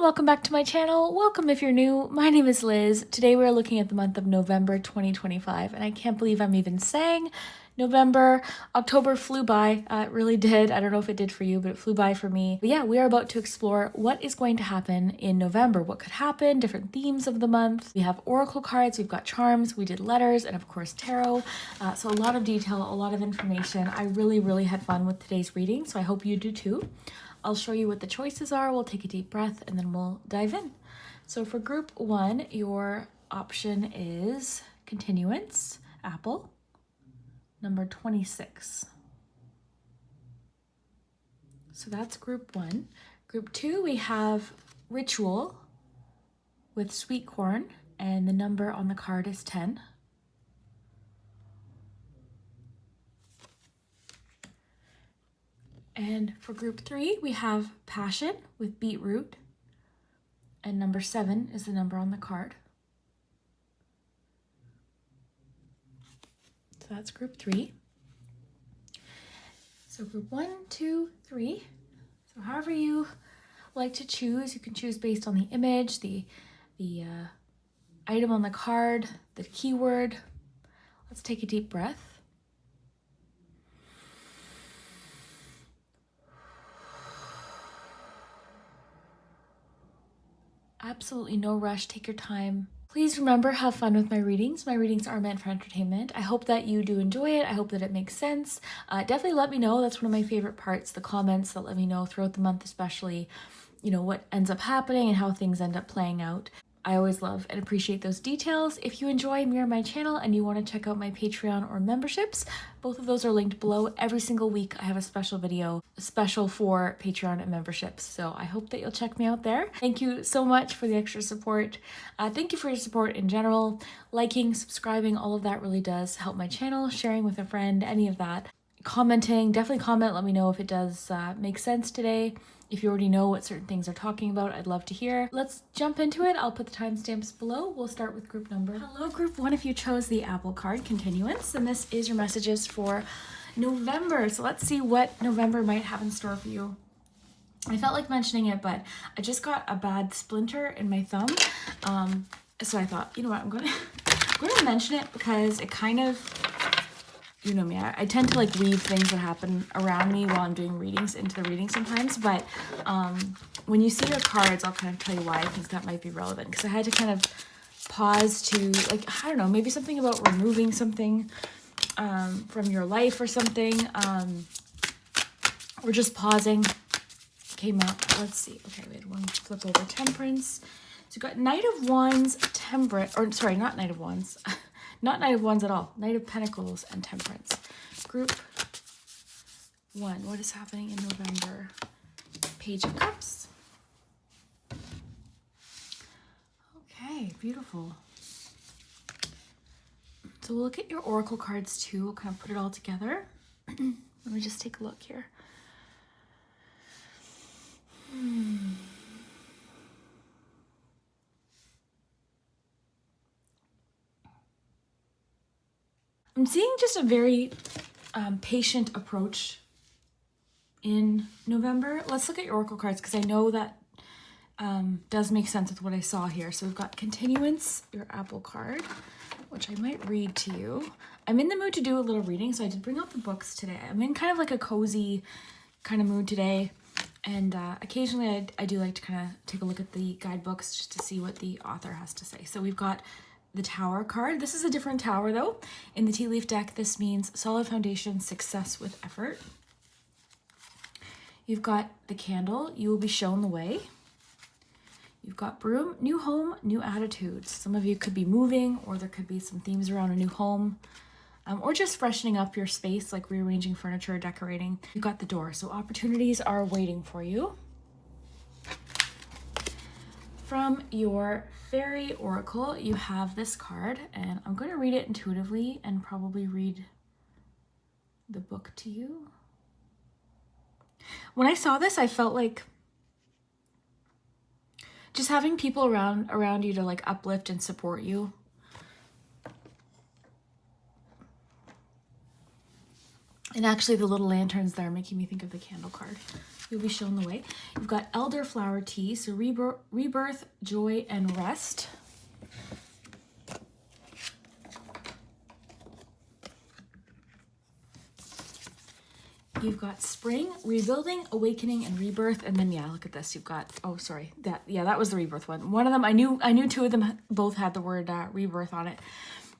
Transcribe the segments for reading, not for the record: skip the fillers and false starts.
welcome back to my channel. Welcome if you're new. My name is Liz. Today we're looking at the month of November 2025, and I can't believe I'm even saying November. October flew by. It really did. I don't know if it did for you, but it flew by for me. But yeah, we are about to explore what is going to happen in November, what could happen, different themes of the month. We have oracle cards, we've got charms, we did letters, and of course tarot. So a lot of detail, a lot of information. I really had fun with today's reading, so I hope you do too. I'll show you what the choices are. We'll take a deep breath and then we'll dive in. So for group one, your option is continuance, apple, number 26. So that's group one. Group two, we have ritual with sweet corn, and the number on the card is 10. And for group three, we have passion with beetroot, and number 7 is the number on the card. So that's group three. So group 1, 2, 3. So however you like to choose, you can choose based on the image, the item on the card, the keyword. Let's take a deep breath. Absolutely no rush, take your time. Please remember, have fun with my readings. My readings are meant for entertainment. I hope that you do enjoy it. I hope that it makes sense. Definitely let me know. That's one of my favorite parts, the comments that let me know throughout the month, especially, you know, what ends up happening and how things end up playing out. I always love and appreciate those details. If you enjoy me or my channel and you want to check out my Patreon or memberships, both of those are linked below. Every single week I have a special video, special for Patreon and memberships. So I hope that you'll check me out there. Thank you so much for the extra support. Thank you for your support in general. Liking, subscribing, all of that really does help my channel. Sharing with a friend, any of that. Commenting, definitely comment. Let me know if it does make sense today. If you already know what certain things are talking about, I'd love to hear. Let's jump into it. I'll put the timestamps below. We'll start with group number. Hello, group 1, if you chose the apple card, continuance, and this is your messages for November. So let's see what November might have in store for you. I felt like mentioning it, but I just got a bad splinter in my thumb. So I thought, you know what, I'm going to mention it because it kind of, you know me, I tend to like weave things that happen around me while I'm doing readings into the reading sometimes, but when you see your cards, I'll kind of tell you why I think that might be relevant, because I had to kind of pause to, like, I don't know, maybe something about removing something from your life or something, or just pausing came up. Let's see. Okay, we had one flip over, temperance. So you got Knight of Wands, temperance, or sorry, not Knight of Wands. Not Knight of Wands at all. Knight of Pentacles and Temperance. Group 1. What is happening in November? Page of Cups. Okay, beautiful. So we'll look at your oracle cards too. We'll kind of put it all together. Let me just take a look here. I'm seeing just a very patient approach in November. Let's look at your oracle cards because I know that does make sense with what I saw here. So we've got continuance, your apple card, which I might read to you. I'm in the mood to do a little reading, so I did bring out the books today. I'm in kind of like a cozy kind of mood today. And occasionally I do like to kind of take a look at the guidebooks just to see what the author has to say. So we've got the Tower card. This is a different tower though. In the tea leaf deck, this means solid foundation, success with effort. You've got the Candle, you will be shown the way. You've got Broom, new home, new attitudes. Some of you could be moving, or there could be some themes around a new home, or just freshening up your space, like rearranging furniture, decorating. You've got the Door, so opportunities are waiting for you. From your Fairy Oracle, you have this card, and I'm going to read it intuitively and probably read the book to you. When I saw this, I felt like just having people around you to like uplift and support you. And actually the little lanterns there are making me think of the candle card. You'll be shown the way. You've got elderflower tea, so rebirth, joy, and rest. You've got spring, rebuilding, awakening, and rebirth. And then, yeah, look at this. You've got, oh, sorry. That was the rebirth one. One of them, I knew two of them both had the word rebirth on it.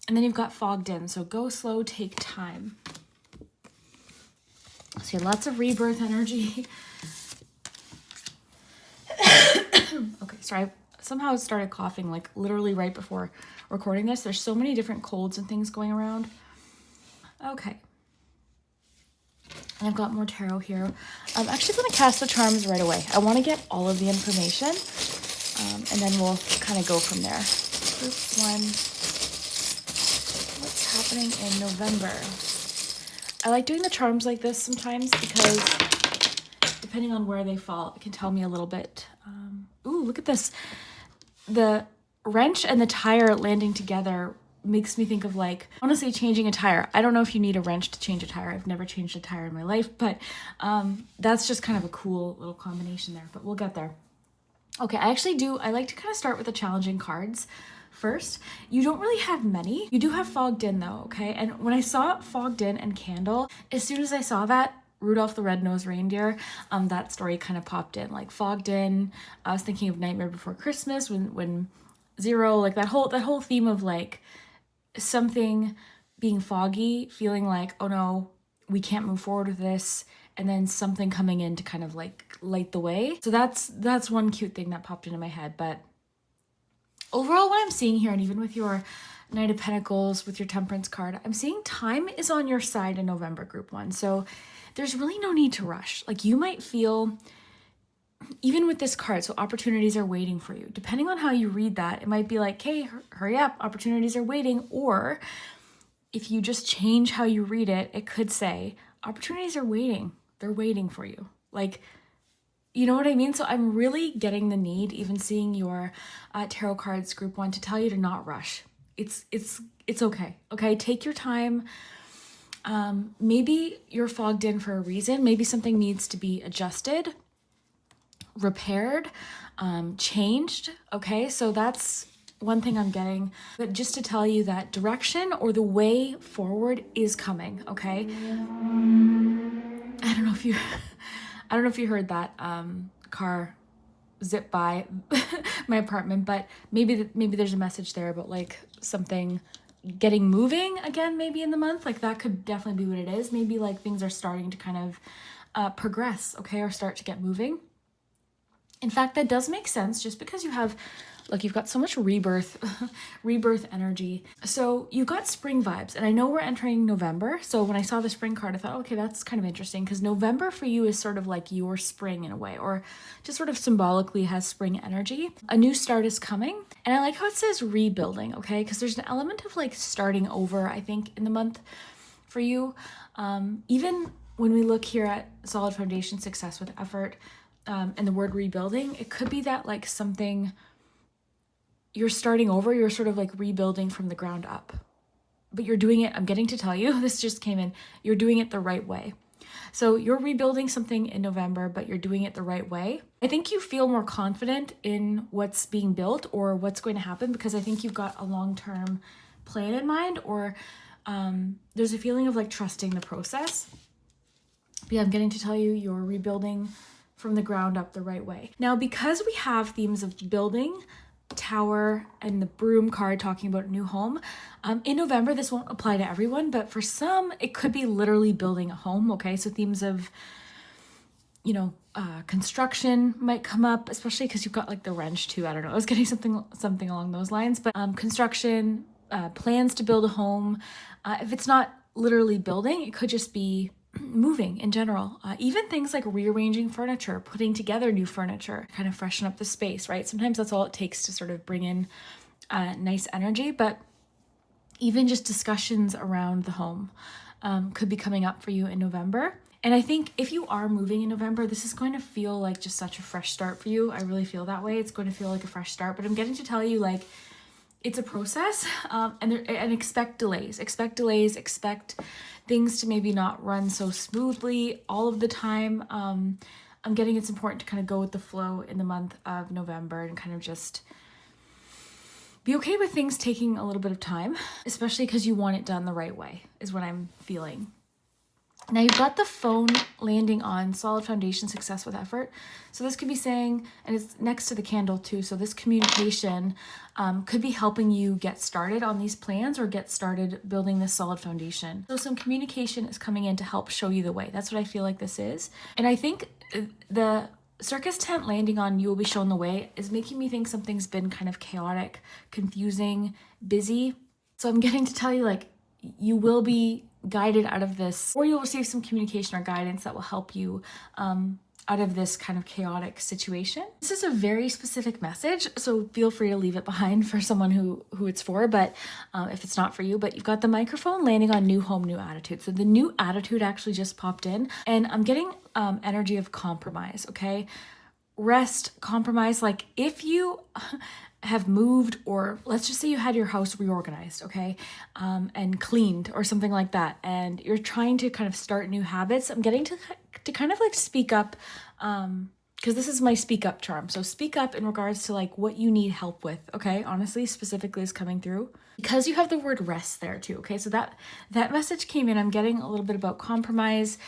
And then you've got fogged in. So go slow, take time. So you have lots of rebirth energy. Okay, sorry. I somehow started coughing like literally right before recording this. There's so many different colds and things going around. Okay. And I've got more tarot here. I'm actually going to cast the charms right away. I want to get all of the information, and then we'll kind of go from there. Group 1. What's happening in November? I like doing the charms like this sometimes because depending on where they fall, it can tell me a little bit. Ooh, look at this. The wrench and the tire landing together makes me think of like, honestly, changing a tire. I don't know if you need a wrench to change a tire. I've never changed a tire in my life, but that's just kind of a cool little combination there, but we'll get there. Okay, I like to kind of start with the challenging cards first. You don't really have many. You do have fogged in though, okay? And when I saw fogged in and candle, as soon as I saw that, Rudolph the Red-Nosed Reindeer, that story kind of popped in, like fogged in. I was thinking of Nightmare Before Christmas when Zero, like that whole theme of like something being foggy, feeling like, oh no, we can't move forward with this, and then something coming in to kind of like light the way. So that's one cute thing that popped into my head. But overall, what I'm seeing here, and even with your Knight of Pentacles, with your Temperance card, I'm seeing time is on your side in November, group 1. So there's really no need to rush. Like you might feel, even with this card, so opportunities are waiting for you. Depending on how you read that, it might be like, hey, hurry up, opportunities are waiting. Or if you just change how you read it, it could say, opportunities are waiting. They're waiting for you. Like, you know what I mean? So I'm really getting the need, even seeing your tarot cards, group 1, to tell you to not rush. It's okay. Okay, take your time. Maybe you're fogged in for a reason. Maybe something needs to be adjusted, repaired, changed. Okay, so that's one thing I'm getting. But just to tell you that direction or the way forward is coming. Okay. I don't know if you heard that car zip by my apartment, but maybe there's a message there about like something getting moving again, maybe in the month. Like that could definitely be what it is. Maybe like things are starting to kind of progress, okay, or start to get moving. In fact, that does make sense just because you have, look, you've got so much rebirth energy. So you've got spring vibes, and I know we're entering November. So when I saw the spring card, I thought, okay, that's kind of interesting because November for you is sort of like your spring in a way, or just sort of symbolically has spring energy. A new start is coming. And I like how it says rebuilding, okay? Because there's an element of like starting over, I think, in the month for you. Even when we look here at solid foundation, success with effort, and the word rebuilding, it could be that like something you're starting over, you're sort of like rebuilding from the ground up, but you're doing it, I'm getting to tell you, this just came in, you're doing it the right way. So you're rebuilding something in November, but you're doing it the right way. I think you feel more confident in what's being built or what's going to happen because I think you've got a long-term plan in mind, or there's a feeling of like trusting the process. But yeah, I'm getting to tell you, you're rebuilding from the ground up the right way. Now, because we have themes of building, tower, and the broom card talking about a new home, in November, this won't apply to everyone, but for some, it could be literally building a home, okay? So themes of, you know, construction might come up, especially because you've got like the wrench too. I don't know. I was getting something along those lines, but construction, plans to build a home. If it's not literally building, it could just be moving in general. Even things like rearranging furniture, putting together new furniture, kind of freshen up the space, right? Sometimes that's all it takes to sort of bring in nice energy, but even just discussions around the home could be coming up for you in November. And I think if you are moving in November, this is going to feel like just such a fresh start for you. I really feel that way. It's going to feel like a fresh start, but I'm getting to tell you, like, it's a process, and expect delays, expect things to maybe not run so smoothly all of the time. I'm getting it's important to kind of go with the flow in the month of November and kind of just be okay with things taking a little bit of time, especially because you want it done the right way, is what I'm feeling. Now you've got the phone landing on solid foundation, success with effort. So this could be saying, and it's next to the candle too, so this communication could be helping you get started on these plans or get started building this solid foundation. So some communication is coming in to help show you the way. That's what I feel like this is. And I think the circus tent landing on you will be shown the way is making me think something's been kind of chaotic, confusing, busy. So I'm getting to tell you, like, you will be guided out of this, or you'll receive some communication or guidance that will help you out of this kind of chaotic situation. This is a very specific message, so feel free to leave it behind for someone who it's for, but if it's not for you. But you've got the microphone landing on new home, new attitude. So the new attitude actually just popped in, and I'm getting energy of compromise, okay? Rest, compromise, like if you have moved, or let's just say you had your house reorganized, okay, and cleaned or something like that, and you're trying to kind of start new habits. I'm getting to kind of like speak up, because this is my speak up charm. So speak up in regards to like what you need help with, okay? Honestly, specifically is coming through because you have the word rest there too, okay? So that message came in. I'm getting a little bit about compromise,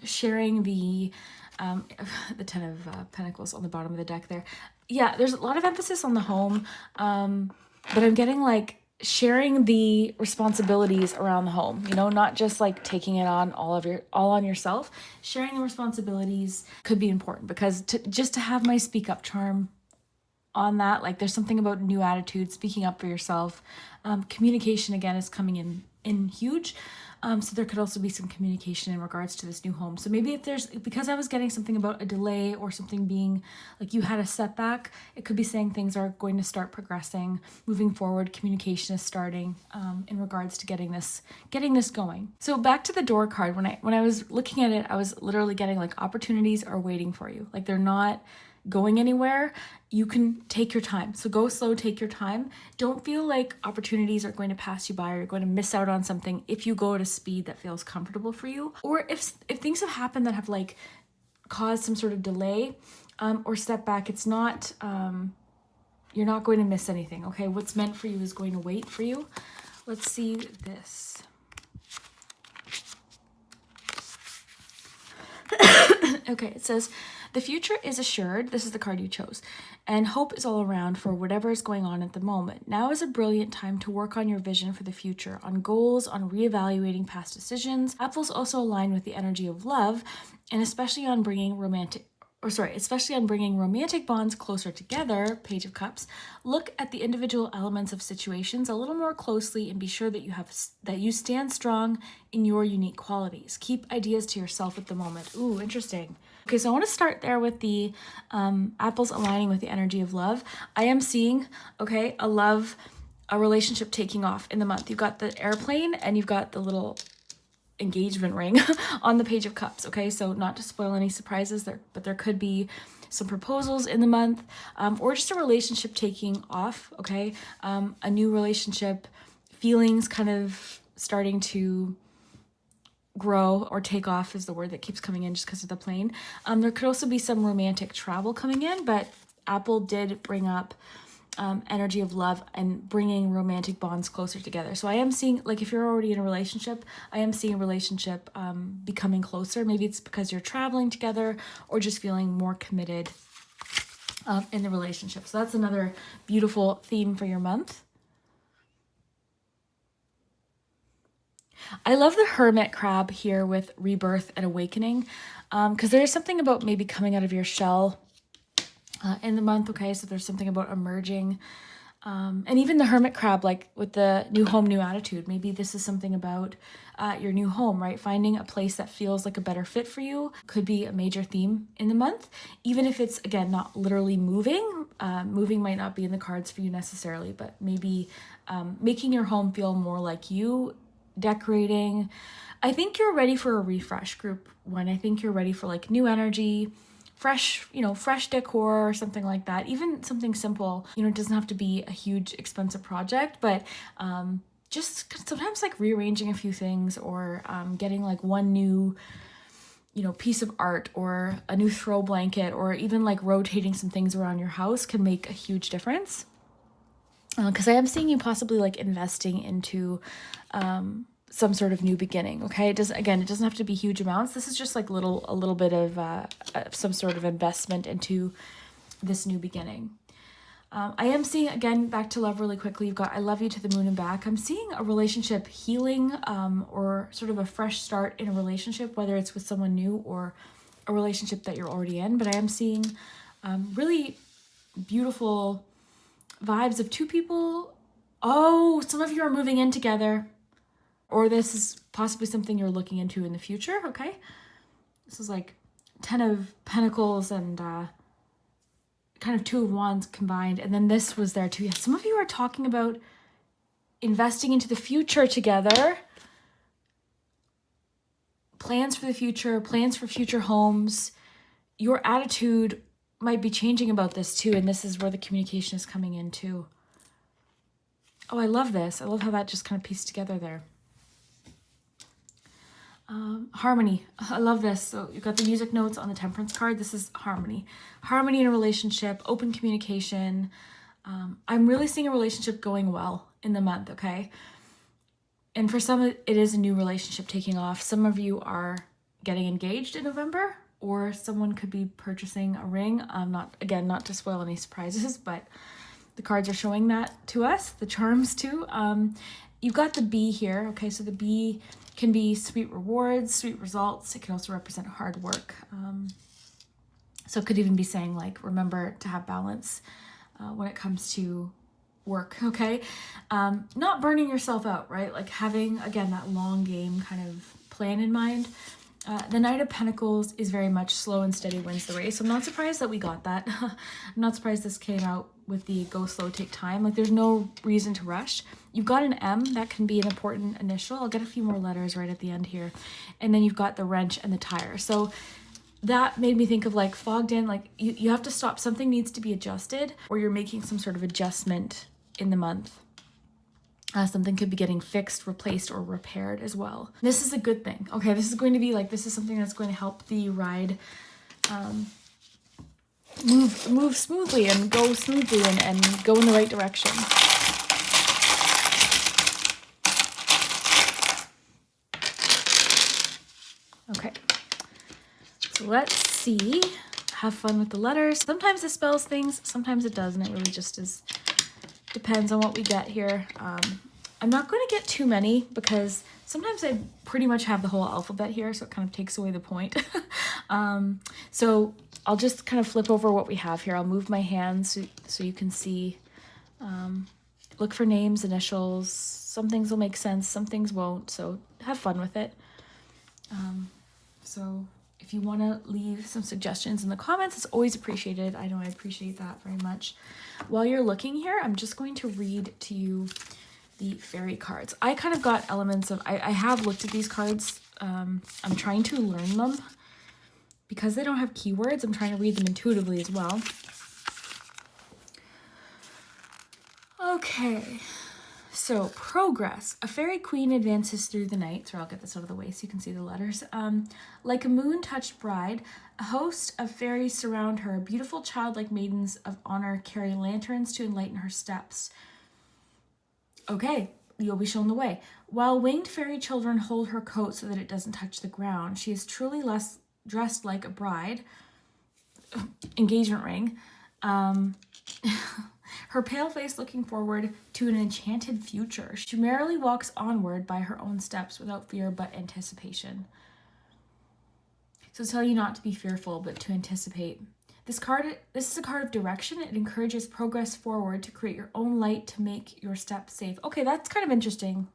sharing the Ten of Pentacles on the bottom of the deck there. Yeah, there's a lot of emphasis on the home, but I'm getting like sharing the responsibilities around the home, you know, not just like taking it on all on yourself. Sharing the responsibilities could be important, because just to have my speak up charm on that, like there's something about new attitude, speaking up for yourself. Communication again is coming in huge. So there could also be some communication in regards to this new home. So maybe because I was getting something about a delay or something being like you had a setback, it could be saying things are going to start progressing, moving forward. Communication is starting in regards to getting this going. So back to the door card, when I was looking at it, I was literally getting like opportunities are waiting for you. Like they're not going anywhere. You can take your time. So go slow, take your time. Don't feel like opportunities are going to pass you by or you're going to miss out on something if you go at a speed that feels comfortable for you. Or if things have happened that have like caused some sort of delay or step back, it's not, you're not going to miss anything, okay? What's meant for you is going to wait for you. Let's see this. Okay, it says, the future is assured. This is the card you chose. And hope is all around for whatever is going on at the moment. Now is a brilliant time to work on your vision for the future, on goals, on reevaluating past decisions. Apples also align with the energy of love, and especially on bringing romantic bonds closer together, Page of Cups. Look at the individual elements of situations a little more closely and be sure that you stand strong in your unique qualities. Keep ideas to yourself at the moment. Ooh, interesting. Okay, so I want to start there with the apples aligning with the energy of love. I am seeing, okay, a relationship taking off in the month. You've got the airplane and you've got the little engagement ring on the Page of Cups, okay? So not to spoil any surprises there, but there could be some proposals in the month, or just a relationship taking off, okay? A new relationship, feelings kind of starting to grow or take off is the word that keeps coming in just because of the plane. There could also be some romantic travel coming in, but Apple did bring up energy of love and bringing romantic bonds closer together. So I am seeing, like, if you're already in a relationship, I am seeing a relationship becoming closer. Maybe it's because you're traveling together or just feeling more committed in the relationship. So that's another beautiful theme for your month. I love the hermit crab here with rebirth and awakening, because there's something about maybe coming out of your shell in the month, okay? So there's something about emerging, and even the hermit crab, like with the new home, new attitude. Maybe this is something about your new home, right? Finding a place that feels like a better fit for you could be a major theme in the month, even if it's, again, not literally moving. Moving might not be in the cards for you necessarily, but maybe making your home feel more like you, decorating. I think you're ready for a refresh, group one. I think you're ready for like new energy, fresh, fresh decor or something like that. Even something simple, it doesn't have to be a huge expensive project, but just sometimes like rearranging a few things or getting like one new piece of art or a new throw blanket, or even like rotating some things around your house can make a huge difference. Because I am seeing you possibly like investing into some sort of new beginning. Okay, it doesn't have to be huge amounts. This is just like a little bit of some sort of investment into this new beginning. I am seeing, again, back to love really quickly, you've got I love you to the moon and back. I'm seeing a relationship healing or sort of a fresh start in a relationship, whether it's with someone new or a relationship that you're already in. But I am seeing really beautiful vibes of two people. Oh, some of you are moving in together, or this is possibly something you're looking into in the future. Okay, this is like 10 of Pentacles and kind of 2 of Wands combined, and then this was there too. Yeah, some of you are talking about investing into the future together, plans for the future, plans for future homes. Your attitude might be changing about this too, and this is where the communication is coming in too. Oh, I love this. I love how that just kind of pieced together there. Harmony. I love this. So you've got the music notes on the Temperance card. This is harmony. Harmony in a relationship, open communication. I'm really seeing a relationship going well in the month, okay? And for some, it is a new relationship taking off. Some of you are getting engaged in November, or someone could be purchasing a ring. Not to spoil any surprises, but the cards are showing that to us, the charms too. You've got the bee here, okay? So the bee can be sweet rewards, sweet results. It can also represent hard work. So it could even be saying like, remember to have balance when it comes to work, okay? Not burning yourself out, right? Like having, again, that long game kind of plan in mind. The Knight of Pentacles is very much slow and steady wins the race. So I'm not surprised that we got that. I'm not surprised this came out with the go slow, take time. Like there's no reason to rush. You've got an M, that can be an important initial. I'll get a few more letters right at the end here. And then you've got the wrench and the tire. So that made me think of like fogged in, like you have to stop. Something needs to be adjusted, or you're making some sort of adjustment in the month. Something could be getting fixed, replaced, or repaired as well. This is a good thing. Okay, this is going to be like, this is something that's going to help the ride move smoothly and go smoothly and go in the right direction. Okay, so let's see. Have fun with the letters. Sometimes it spells things, sometimes it doesn't. It really just is, depends on what we get here. I'm not going to get too many because sometimes I pretty much have the whole alphabet here, so it kind of takes away the point. So I'll just kind of flip over what we have here. I'll move my hands so you can see. Look for names, initials. Some things will make sense, some things won't, so have fun with it. So if you want to leave some suggestions in the comments, it's always appreciated. I know I appreciate that very much. While you're looking here, I'm just going to read to you the fairy cards. I kind of got elements of, I have looked at these cards. I'm trying to learn them. Because they don't have keywords, I'm trying to read them intuitively as well. Okay. So, progress. A fairy queen advances through the night. So I'll get this out of the way so you can see the letters. Like a moon-touched bride, a host of fairies surround her. Beautiful childlike maidens of honor carry lanterns to enlighten her steps. Okay, you'll be shown the way. While winged fairy children hold her coat so that it doesn't touch the ground, she is truly less dressed like a bride. Engagement ring. Her pale face looking forward to an enchanted future. She merrily walks onward by her own steps without fear but anticipation. So tell you not to be fearful, but to anticipate. This is a card of direction. It encourages progress forward to create your own light to make your steps safe. Okay, that's kind of interesting.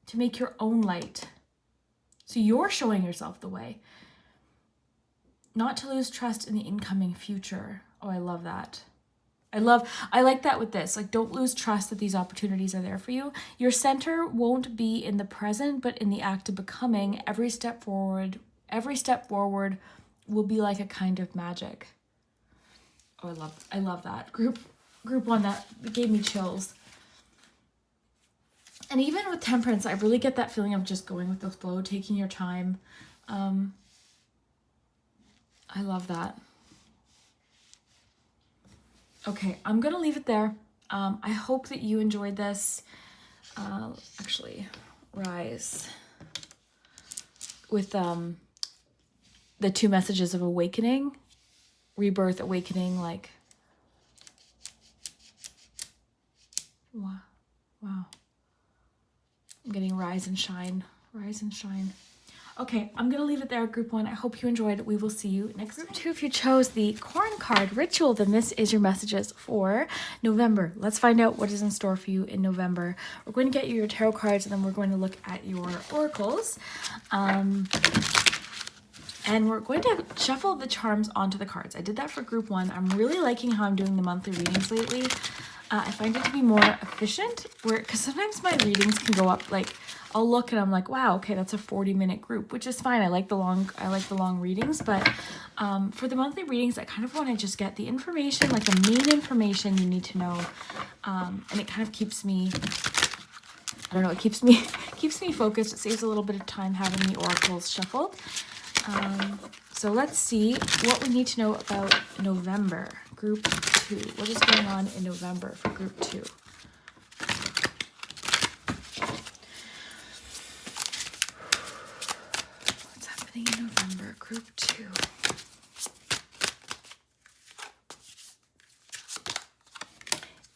To make your own light. So you're showing yourself the way. Not to lose trust in the incoming future. Oh, I love that. I like that with this. Like, don't lose trust that these opportunities are there for you. Your center won't be in the present, but in the act of becoming. Every step forward will be like a kind of magic. Oh, I love that. Group 1, that gave me chills. And even with temperance, I really get that feeling of just going with the flow, taking your time. I love that. Okay, I'm going to leave it there. I hope that you enjoyed this. Actually, Rise with the 2 messages of awakening, rebirth, awakening, like, wow. I'm getting rise and shine. Okay, I'm going to leave it there, group 1. I hope you enjoyed. We will see you next time. Group 2, if you chose the corn card ritual, then this is your messages for November. Let's find out what is in store for you in November. We're going to get you your tarot cards, and then we're going to look at your oracles. And we're going to shuffle the charms onto the cards. I did that for group 1. I'm really liking how I'm doing the monthly readings lately. I find it to be more efficient, because sometimes my readings can go up, like, I'll look and I'm like, wow, okay, that's a 40-minute group, which is fine. I like the long readings, but for the monthly readings, I kind of want to just get the information, like the main information you need to know, and it kind of keeps me, I don't know, it keeps me focused. It saves a little bit of time having the oracles shuffled. So let's see what we need to know about November, group 2. What is going on in November for group 2? What's happening in November, group 2?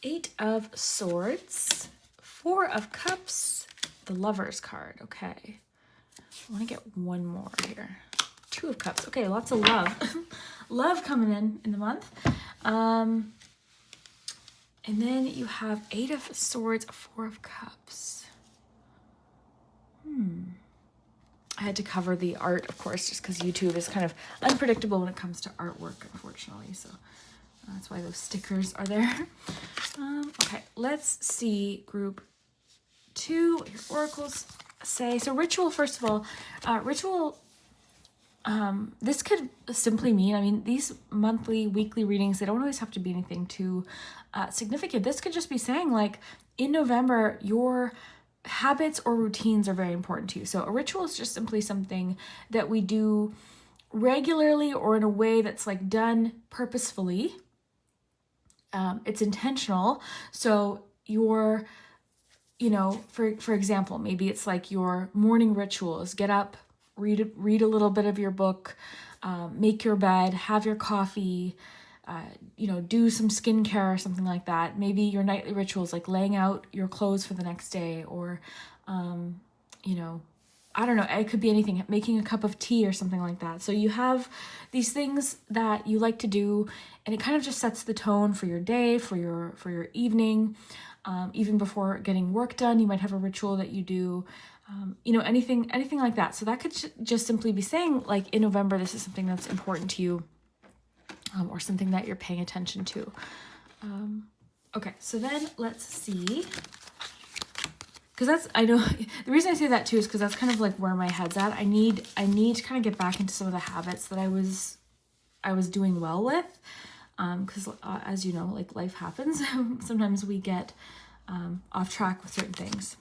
Eight of Swords, 4 of Cups, the Lover's card. Okay. I want to get one more here. 2 of Cups. Okay, lots of love. Love coming in the month. And then you have 8 of Swords, 4 of Cups. I had to cover the art, of course, just because YouTube is kind of unpredictable when it comes to artwork, unfortunately. So that's why those stickers are there. Okay, let's see group 2, what your oracles say. So ritual, first of all, ritual, this could simply mean, I mean, these monthly, weekly readings, they don't always have to be anything too significant. This could just be saying, like, in November, your habits or routines are very important to you. So a ritual is just simply something that we do regularly or in a way that's like done purposefully. It's intentional. So your, you know, for example, maybe it's like your morning rituals. Get up, read a little bit of your book, make your bed, have your coffee, you know, do some skincare or something like that. Maybe your nightly rituals, like laying out your clothes for the next day, or, you know, I don't know, it could be anything, making a cup of tea or something like that. So you have these things that you like to do, and it kind of just sets the tone for your day, for your evening. Even before getting work done, you might have a ritual that you do, you know, anything like that. So that could just simply be saying, like, in November, this is something that's important to you, or something that you're paying attention to. Okay, so then let's see. Because that's, I know, the reason I say that too is because that's kind of like where my head's at. I need to kind of get back into some of the habits that I was doing well with. Because as you know, like, life happens. Sometimes we get off track with certain things.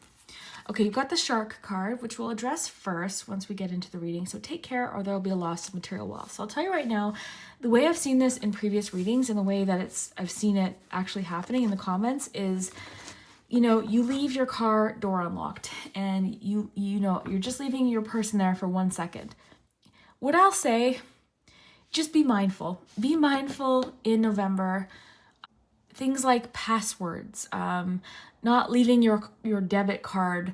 Okay, you've got the Shark card, which we'll address first once we get into the reading. So take care, or there'll be a loss of material wealth. So I'll tell you right now, the way I've seen this in previous readings and the way that I've seen it actually happening in the comments is, you know, you leave your car door unlocked and you know, you're just leaving your purse in there for 1 second. What I'll say, just be mindful. Be mindful in November. Things like passwords, not leaving your debit card,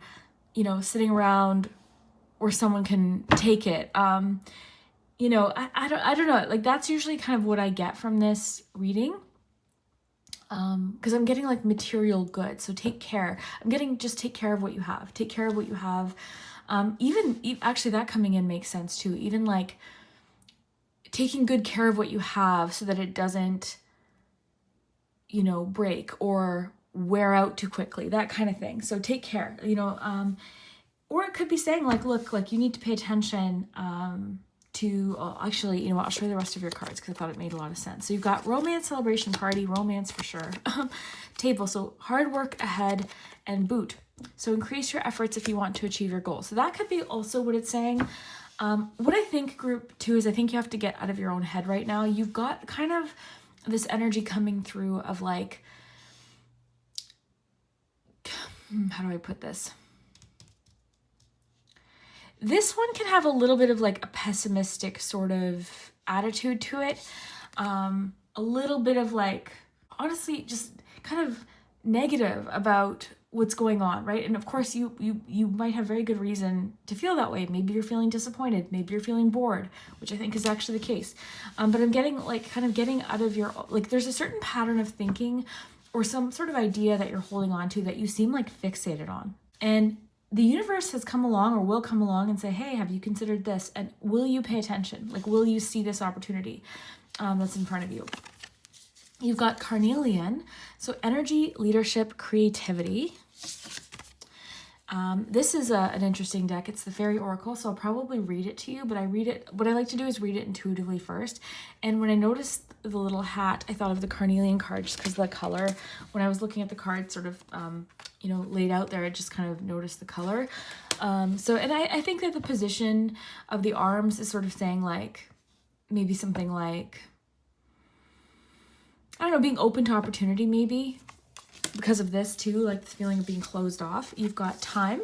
you know, sitting around where someone can take it. You know, I don't know. Like, that's usually kind of what I get from this reading. Because I'm getting like material goods. So take care. Just take care of what you have. Take care of what you have. Actually, that coming in makes sense too. Even like taking good care of what you have so that it doesn't, you know, break or wear out too quickly, that kind of thing. So take care, you know, or it could be saying, like, look, like, you need to pay attention to, oh, actually, you know what, I'll show you the rest of your cards because I thought it made a lot of sense. So you've got romance, celebration, party, romance for sure. Table, so hard work ahead, and boot. So increase your efforts if you want to achieve your goal. So that could be also what it's saying. What I think, group 2, is I think you have to get out of your own head right now. You've got kind of this energy coming through of like, how do I put this? This one can have a little bit of like a pessimistic sort of attitude to it. A little bit of like, honestly, just kind of negative about what's going on, right? And of course you might have very good reason to feel that way. Maybe you're feeling disappointed, maybe you're feeling bored, which I think is actually the case. But I'm getting like kind of getting out of your, like there's a certain pattern of thinking or some sort of idea that you're holding on to that you seem like fixated on. And the universe has come along or will come along and say, hey, have you considered this? And will you pay attention? Like, will you see this opportunity that's in front of you? You've got carnelian, so energy, leadership, creativity. This is an interesting deck. It's the Fairy Oracle, so I'll probably read it to you, but what I like to do is read it intuitively first. And when I noticed the little hat, I thought of the carnelian card just because of the color. When I was looking at the card sort of, laid out there, I just kind of noticed the color. And I think that the position of the arms is sort of saying like, maybe something like, I don't know, being open to opportunity maybe. Because of this too, like this feeling of being closed off. You've got time.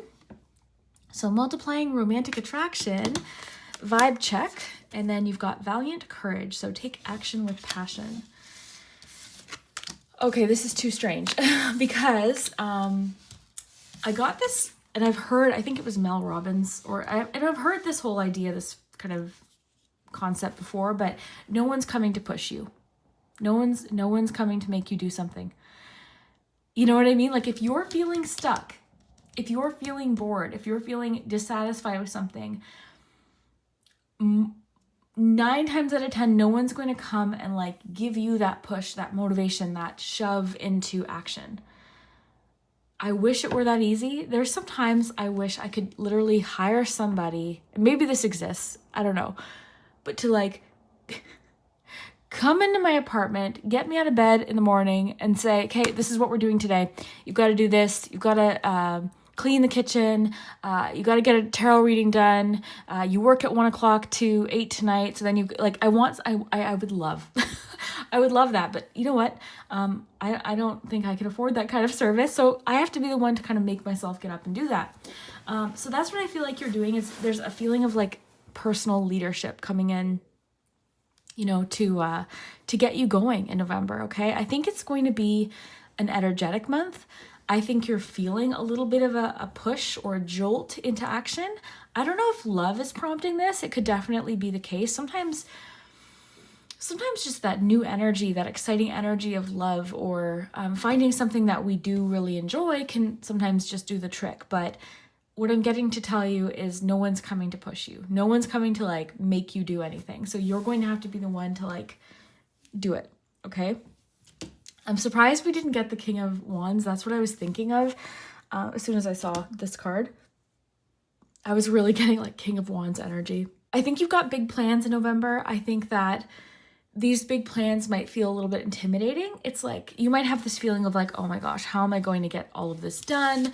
So multiplying romantic attraction, vibe check. And then you've got valiant courage. So take action with passion. Okay, this is too strange because I got this and I've heard, I think it was Mel Robbins and I've heard this whole idea, this kind of concept before, but no one's coming to push you. No one's coming to make you do something. You know what I mean? Like if you're feeling stuck, if you're feeling bored, if you're feeling dissatisfied with something, 9 times out of 10, no one's going to come and like give you that push, that motivation, that shove into action. I wish it were that easy. There's sometimes I wish I could literally hire somebody, maybe this exists, I don't know, but to like come into my apartment, get me out of bed in the morning and say, okay, this is what we're doing today. You've got to do this. You've got to clean the kitchen. You got to get a tarot reading done. You work at 1 o'clock to 8 tonight. So then you like, I would love, I would love that. But you know what? I don't think I can afford that kind of service. So I have to be the one to kind of make myself get up and do that. So that's what I feel like you're doing is there's a feeling of like personal leadership coming in, to get you going in November, okay? I think it's going to be an energetic month. I think you're feeling a little bit of a push or a jolt into action. I don't know if love is prompting this. It could definitely be the case. Sometimes just that new energy, that exciting energy of love or finding something that we do really enjoy can sometimes just do the trick. But what I'm getting to tell you is no one's coming to push you. No one's coming to like make you do anything. So you're going to have to be the one to like do it. Okay. I'm surprised we didn't get the King of Wands. That's what I was thinking of as soon as I saw this card. I was really getting like King of Wands energy. I think you've got big plans in November. I think that these big plans might feel a little bit intimidating. It's like you might have this feeling of like, oh my gosh, how am I going to get all of this done?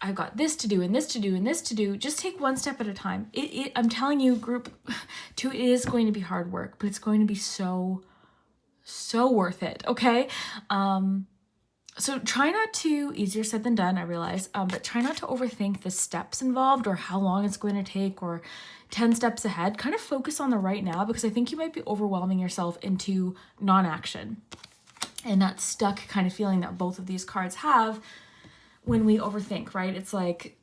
I've got this to do and this to do and this to do. Just take one step at a time. I'm telling you, group 2, it is going to be hard work, but it's going to be so worth it, okay? So try not to, easier said than done, I realize, but try not to overthink the steps involved or how long it's going to take or 10 steps ahead. Kind of focus on the right now because I think you might be overwhelming yourself into non-action and that stuck kind of feeling that both of these cards have when we overthink, right? It's like,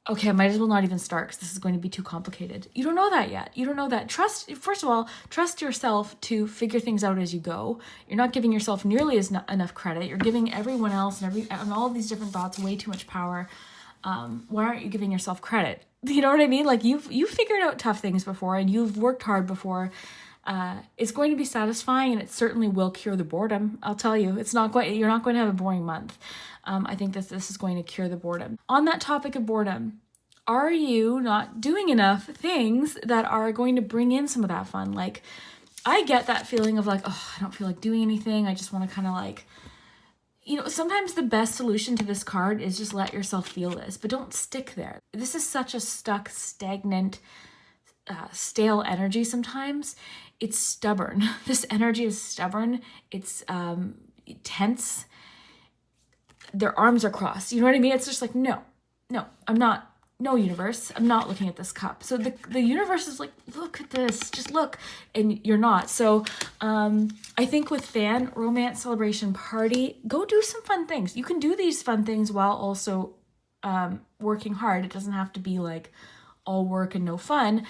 okay, I might as well not even start because this is going to be too complicated. You don't know that yet. You don't know that. First of all, trust yourself to figure things out as you go. You're not giving yourself nearly enough credit. You're giving everyone else and all of these different thoughts way too much power. Why aren't you giving yourself credit? You know what I mean? Like you've figured out tough things before and you've worked hard before. It's going to be satisfying and it certainly will cure the boredom. I'll tell you, you're not going to have a boring month. I think that this is going to cure the boredom. On that topic of boredom, are you not doing enough things that are going to bring in some of that fun? Like, I get that feeling of like, oh, I don't feel like doing anything. I just want to kind of like, sometimes the best solution to this card is just let yourself feel this, but don't stick there. This is such a stuck, stagnant, stale energy sometimes. It's stubborn. This energy is stubborn. It's tense. Their arms are crossed. You know what I mean? It's just like, no, I'm not. No, universe, I'm not looking at this cup. So the universe is like, look at this, just look, and you're not. So I think with fan, romance, celebration, party, go do some fun things. You can do these fun things while also working hard. It doesn't have to be like all work and no fun.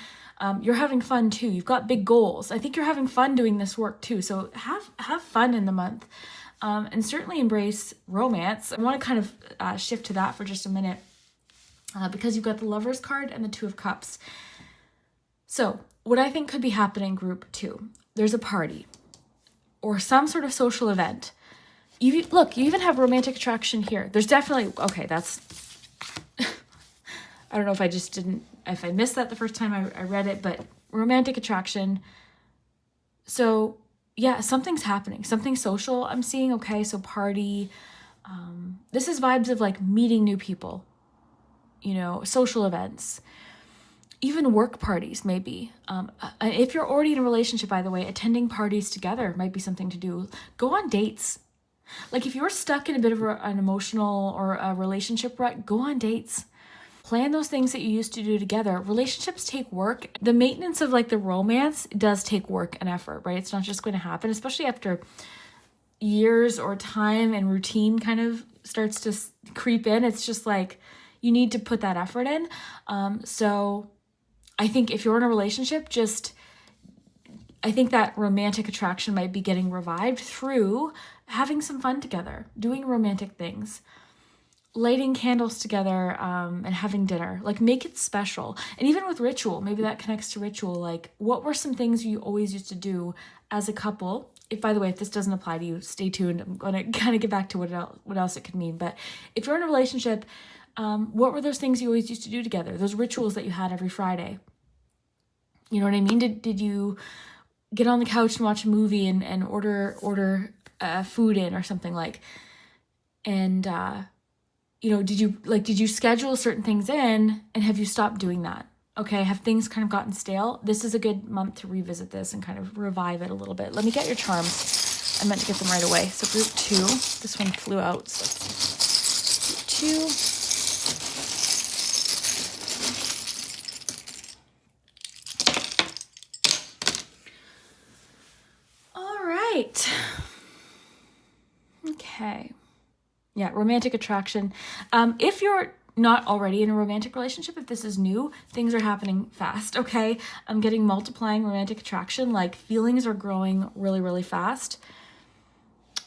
You're having fun too. You've got big goals. I think you're having fun doing this work too. So have fun in the month, and certainly embrace romance. I want to kind of shift to that for just a minute. Because you've got the Lovers card and the Two of Cups. So what I think could be happening, group 2, there's a party or some sort of social event. You even have romantic attraction here. There's definitely, okay, that's, I don't know if I missed that the first time I read it, but romantic attraction. So yeah, something's happening, something social I'm seeing. Okay, so party. This is vibes of like meeting new people. Social events, even work parties, maybe. If you're already in a relationship, by the way, attending parties together might be something to do. Go on dates. Like if you're stuck in a bit of an emotional or a relationship rut, go on dates. Plan those things that you used to do together. Relationships take work. The maintenance of like the romance does take work and effort, right? It's not just going to happen, especially after years or time and routine kind of starts to creep in. It's just like, you need to put that effort in. So I think if you're in a relationship, I think that romantic attraction might be getting revived through having some fun together, doing romantic things, lighting candles together, and having dinner. Like make it special. And even with ritual, maybe that connects to ritual. Like what were some things you always used to do as a couple? By the way, if this doesn't apply to you, stay tuned. I'm going to kind of get back to what else it could mean. But if you're in a relationship, what were those things you always used to do together? Those rituals that you had every Friday? You know what I mean? Did you get on the couch and watch a movie and order food in or something like? And did you schedule certain things in, and have you stopped doing that? Okay, have things kind of gotten stale? This is a good month to revisit this and kind of revive it a little bit. Let me get your charms. I meant to get them right away. So group 2, this one flew out. So let's see. Group 2. Okay. Yeah, romantic attraction. If you're not already in a romantic relationship, if this is new, things are happening fast, okay? I'm getting multiplying romantic attraction, like feelings are growing really, really fast.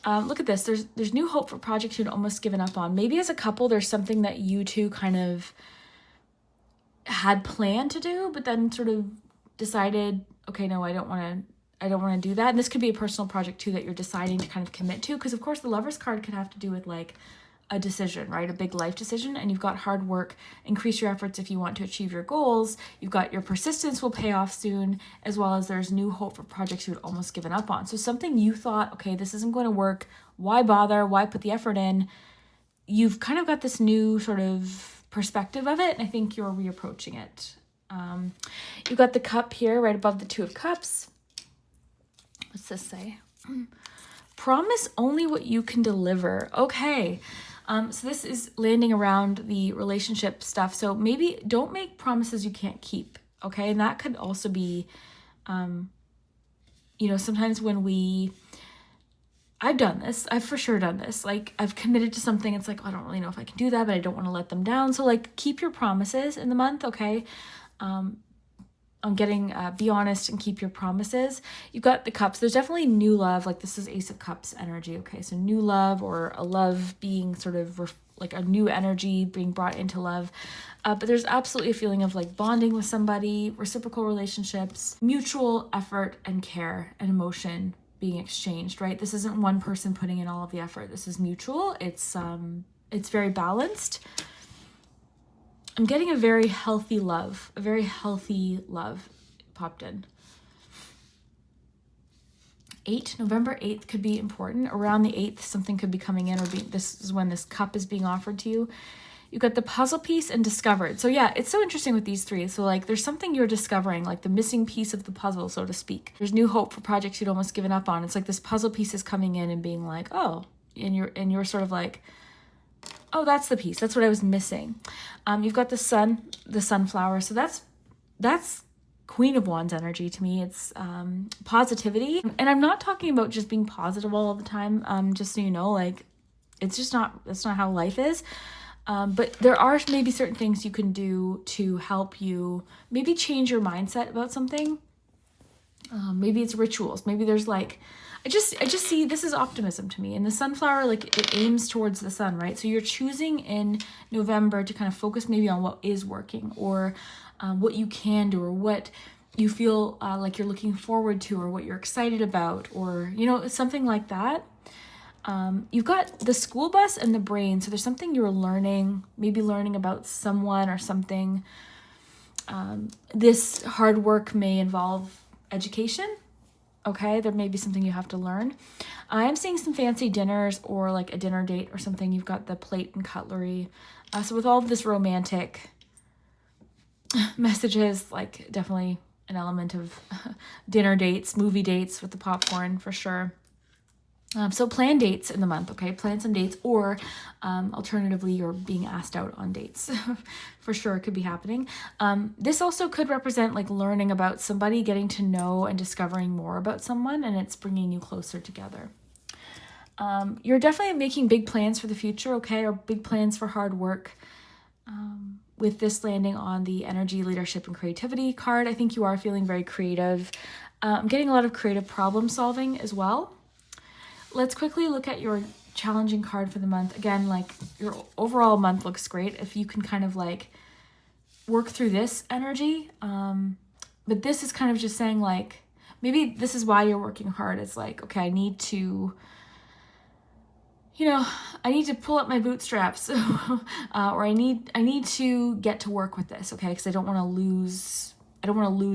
Look at this. There's new hope for projects you'd almost given up on. Maybe as a couple, there's something that you two kind of had planned to do, but then sort of decided, okay, no, I don't want to do that. And this could be a personal project too that you're deciding to kind of commit to, because of course the Lovers card could have to do with like a decision, right? A big life decision. And you've got hard work, increase your efforts if you want to achieve your goals. You've got your persistence will pay off soon, as well as there's new hope for projects you had almost given up on. So something you thought, okay, this isn't going to work. Why bother? Why put the effort in? You've kind of got this new sort of perspective of it. And I think you're reapproaching it. You've got the cup here right above the Two of Cups. What's this say? Promise only what you can deliver. Okay. So this is landing around the relationship stuff. So maybe don't make promises you can't keep. Okay. And that could also be, sometimes when I've done this. I've for sure done this. Like I've committed to something. It's like, I don't really know if I can do that, but I don't want to let them down. So like keep your promises in the month. Okay. On getting, be honest and keep your promises. You've got the cups. There's definitely new love. Like this is Ace of Cups energy. Okay. So new love, or a love being sort of like a new energy being brought into love. But there's absolutely a feeling of like bonding with somebody, reciprocal relationships, mutual effort and care and emotion being exchanged, right? This isn't one person putting in all of the effort. This is mutual. It's very balanced. I'm getting a very healthy love popped in. November 8th could be important. Around the 8th, something could be coming in, or this is when this cup is being offered to you. You've got the puzzle piece and discovered. So yeah, it's so interesting with these three. So like there's something you're discovering, like the missing piece of the puzzle, so to speak. There's new hope for projects you'd almost given up on. It's like this puzzle piece is coming in and being like, oh, and you're sort of like, oh, that's the piece. That's what I was missing. You've got the sunflower. So that's Queen of Wands energy to me. It's positivity. And I'm not talking about just being positive all the time. Just so you know, like that's not how life is. But there are maybe certain things you can do to help you maybe change your mindset about something. Maybe it's rituals. Maybe there's like, I just see this is optimism to me. And the sunflower, like it aims towards the sun, right? So you're choosing in November to kind of focus maybe on what is working, or what you can do, or what you feel like you're looking forward to, or what you're excited about, or, something like that. You've got the school bus and the brain. So there's something you're learning, maybe learning about someone or something. This hard work may involve education. Okay, there may be something you have to learn. I'm seeing some fancy dinners or like a dinner date or something. You've got the plate and cutlery. So with all of this romantic messages, like definitely an element of dinner dates, movie dates with the popcorn for sure. So plan dates in the month, okay? Plan some dates, or alternatively, you're being asked out on dates. For sure, it could be happening. This also could represent like learning about somebody, getting to know and discovering more about someone, and it's bringing you closer together. You're definitely making big plans for the future, okay? Or big plans for hard work. With this landing on the energy, leadership, and creativity card, I think you are feeling very creative. I'm getting a lot of creative problem solving as well. Let's quickly look at your challenging card for the month. Again, like your overall month looks great if you can kind of like work through this energy. But this is kind of just saying like, maybe this is why you're working hard. It's like, okay, I need to pull up my bootstraps or I need to get to work with this. Okay. Cause I don't want to lose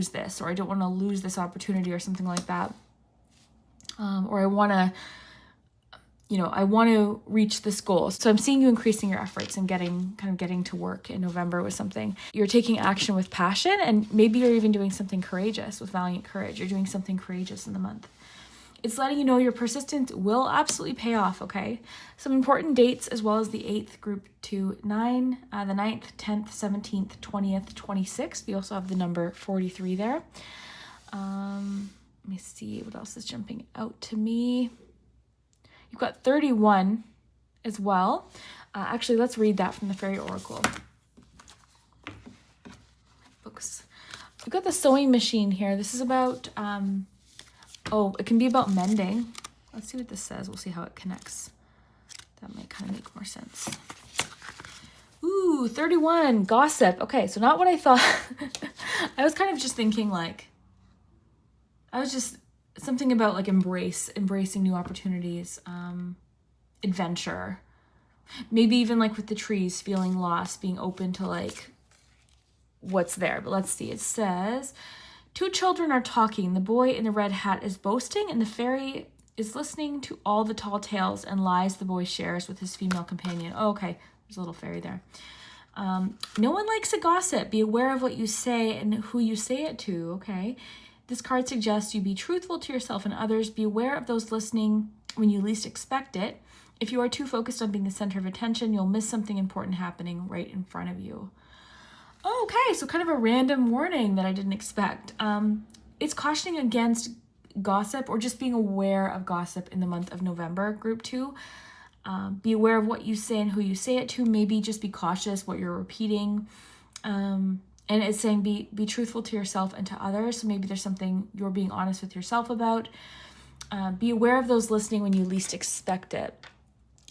this, or I don't want to lose this opportunity or something like that. Or I want to reach this goal. So I'm seeing you increasing your efforts and getting to work in November with something. You're taking action with passion, and maybe you're even doing something courageous with valiant courage. You're doing something courageous in the month. It's letting you know your persistence will absolutely pay off, okay? Some important dates as well as the 8th group to 9, the 9th, 10th, 17th, 20th, 26th. We also have the number 43 there. Let me see what else is jumping out to me. You've got 31 as well. Actually, let's read that from the Fairy Oracle. Books. We've got the sewing machine here. This is about, it can be about mending. Let's see what this says. We'll see how it connects. That might kind of make more sense. Ooh, 31, gossip. Okay, so not what I thought. I was kind of just thinking something about like embracing new opportunities, adventure, maybe even like with the trees, feeling lost, being open to like what's there. But let's see, it says, 2 children are talking. The boy in the red hat is boasting, and the fairy is listening to all the tall tales and lies the boy shares with his female companion. Oh, okay, there's a little fairy there. No one likes a gossip. Be aware of what you say and who you say it to, okay? This card suggests you be truthful to yourself and others. Be aware of those listening when you least expect it. If you are too focused on being the center of attention, you'll miss something important happening right in front of you. Okay, so kind of a random warning that I didn't expect. It's cautioning against gossip or just being aware of gossip in the month of November, group 2. Be aware of what you say and who you say it to. Maybe just be cautious what you're repeating. And it's saying be truthful to yourself and to others. So maybe there's something you're being honest with yourself about. Be aware of those listening when you least expect it.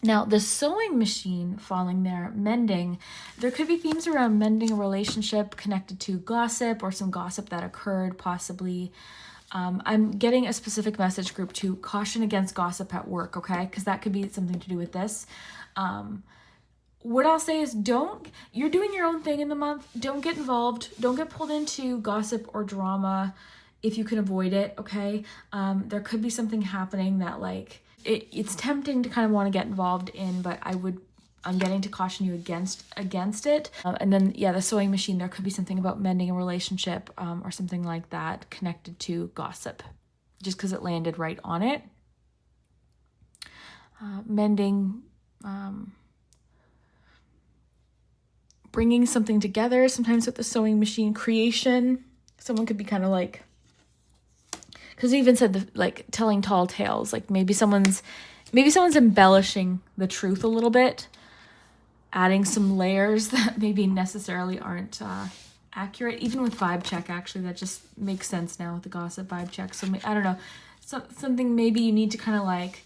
Now, the sewing machine falling there, mending, there could be themes around mending a relationship connected to gossip or some gossip that occurred possibly. I'm getting a specific message, group 2, caution against gossip at work, okay? Because that could be something to do with this. what I'll say is you're doing your own thing in the month. Don't get involved. Don't get pulled into gossip or drama if you can avoid it, okay? There could be something happening that like, it's tempting to kind of want to get involved in, but I'm getting to caution you against it. And then, yeah, the sewing machine, there could be something about mending a relationship or something like that connected to gossip, just because it landed right on it. Mending, bringing something together, sometimes with the sewing machine. Creation, someone could be kind of like, because we even said like telling tall tales, like maybe someone's embellishing the truth a little bit, adding some layers that maybe necessarily aren't accurate. Even with vibe check, actually, that just makes sense now with the gossip vibe check. So I don't know, something maybe you need to kind of like,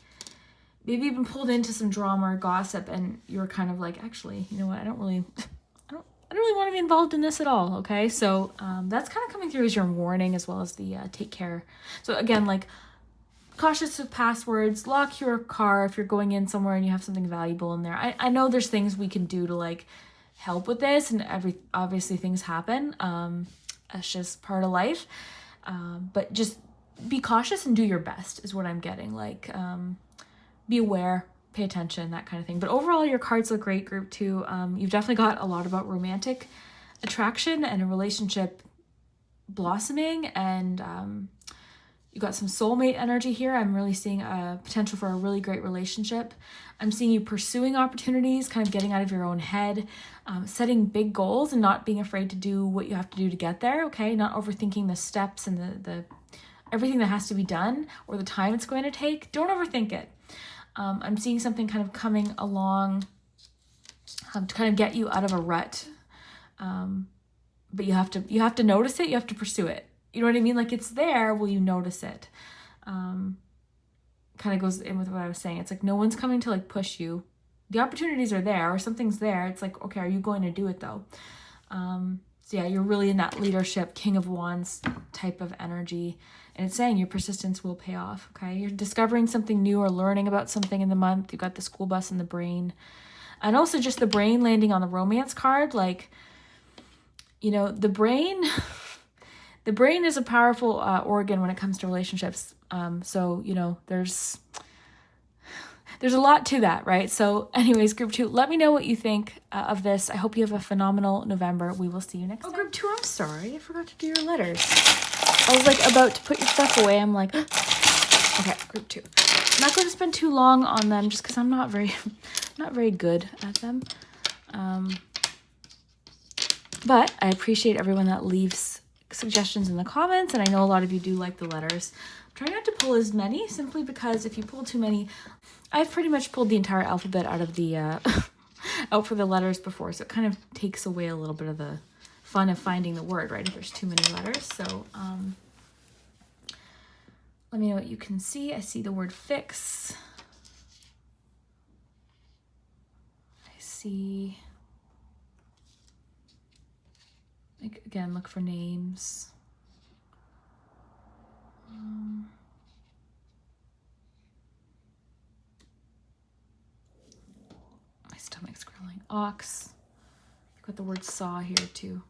maybe you've been pulled into some drama or gossip and you're kind of like, actually, you know what, I don't really want to be involved in this at all, okay? So that's kind of coming through as your warning, as well as the take care. So again, like, cautious with passwords, lock your car if you're going in somewhere and you have something valuable in there. I know there's things we can do to like help with this, and obviously things happen. That's just part of life. But just be cautious and do your best is what I'm getting. Like, be aware, pay attention, that kind of thing. But overall, your cards look great, group 2. You've definitely got a lot about romantic attraction and a relationship blossoming, and you got some soulmate energy here. I'm really seeing a potential for a really great relationship. I'm seeing you pursuing opportunities, kind of getting out of your own head, setting big goals and not being afraid to do what you have to do to get there, okay? Not overthinking the steps and the everything that has to be done or the time it's going to take. Don't overthink it. I'm seeing something kind of coming along to kind of get you out of a rut. But you have to notice it. You have to pursue it. You know what I mean? Like, it's there. Will you notice it? Kind of goes in with what I was saying. It's like no one's coming to like push you. The opportunities are there or something's there. It's like, okay, are you going to do it though? So yeah, you're really in that leadership, King of Wands type of energy. And it's saying your persistence will pay off, okay? You're discovering something new or learning about something in the month. You've got the school bus and the brain. And also just the brain landing on the romance card. Like, you know, the brain is a powerful organ when it comes to relationships. So, you know, there's a lot to that, right? So anyways, group 2, let me know what you think of this. I hope you have a phenomenal November. We will see you next time. Group 2, I'm sorry. I forgot to do your letters. I was like about to put your stuff away. I'm like, okay, group 2. I'm not going to spend too long on them just because I'm not very good at them. But I appreciate everyone that leaves suggestions in the comments, and I know a lot of you do like the letters. I'm trying not to pull as many, simply because if you pull too many, I've pretty much pulled the entire alphabet out of the out for the letters before, so it kind of takes away a little bit of the fun of finding the word, right, if there's too many letters. So let me know what you can see. I see the word fix. I see, like, again, look for names. My stomach's growling. Ox. You've got the word saw here too.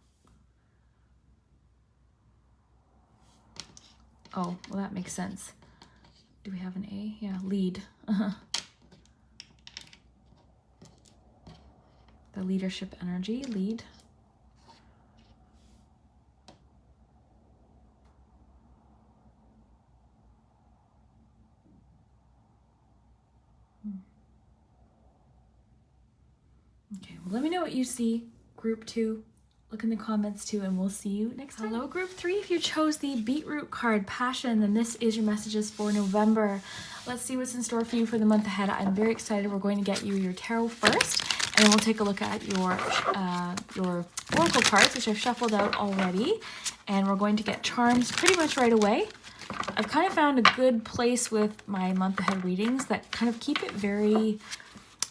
Oh, well, that makes sense. Do we have an A? Yeah, lead. The leadership energy, lead. Okay, well, let me know what you see, group 2. Look in the comments too, and we'll see you next time. Hello, group 3. If you chose the beetroot card, passion, then this is your messages for November. Let's see what's in store for you for the month ahead. I'm very excited. We're going to get you your tarot first, and then we'll take a look at your oracle cards, which I've shuffled out already, and we're going to get charms pretty much right away. I've kind of found a good place with my month ahead readings that kind of keep it very,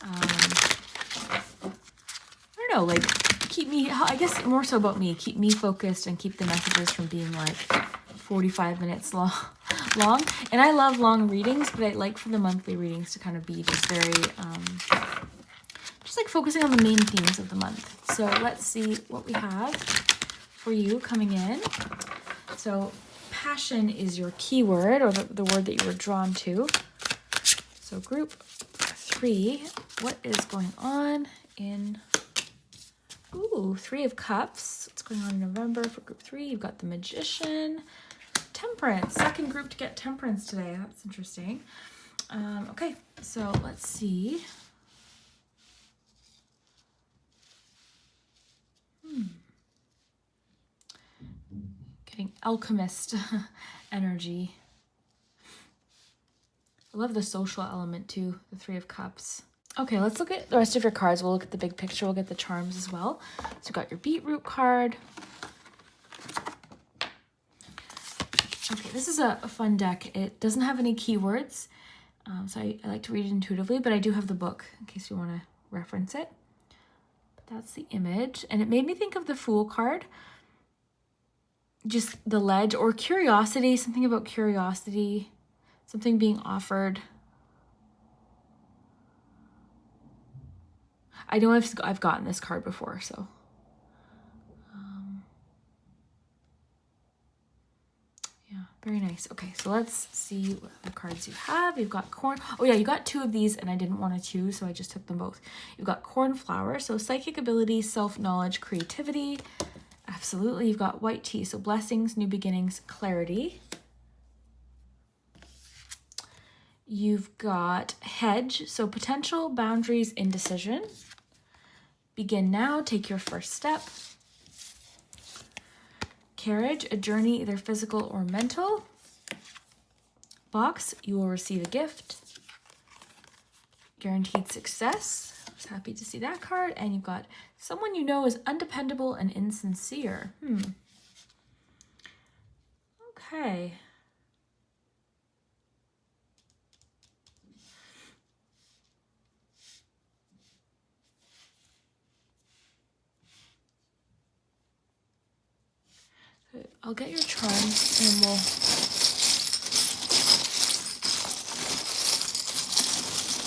I don't know, like, keep me, I guess more so about me, keep me focused and keep the messages from being like 45 minutes long. And I love long readings, but I like for the monthly readings to kind of be just just like focusing on the main themes of the month. So let's see what we have for you coming in. So passion is your keyword, or the word that you were drawn to. So group 3, what is going on in, Three of Cups. What's going on in November for group 3? You've got the Magician, Temperance. Second group to get Temperance today. That's interesting. Okay, so let's see. Getting Alchemist energy. I love the social element too, the Three of Cups. Okay, let's look at the rest of your cards. We'll look at the big picture. We'll get the charms as well. So you've got your Beetroot card. Okay, this is a fun deck. It doesn't have any keywords, so I like to read it intuitively, but I do have the book in case you want to reference it. But that's the image, and it made me think of the Fool card. Just the ledge, or curiosity, something about curiosity, something being offered. I know I've gotten this card before, so. Yeah, very nice. Okay, so let's see what the cards you have. You've got corn. Oh yeah, you got 2 of these and I didn't want to choose, so I just took them both. You've got cornflower, so psychic ability, self-knowledge, creativity. Absolutely. You've got white tea, so blessings, new beginnings, clarity. You've got hedge, so potential, boundaries, indecision. Begin now, take your first step. Carriage, a journey either physical or mental. Box, you will receive a gift. Guaranteed success. I was happy to see that card. And you've got someone you know is undependable and insincere. Okay. I'll get your charms and we'll...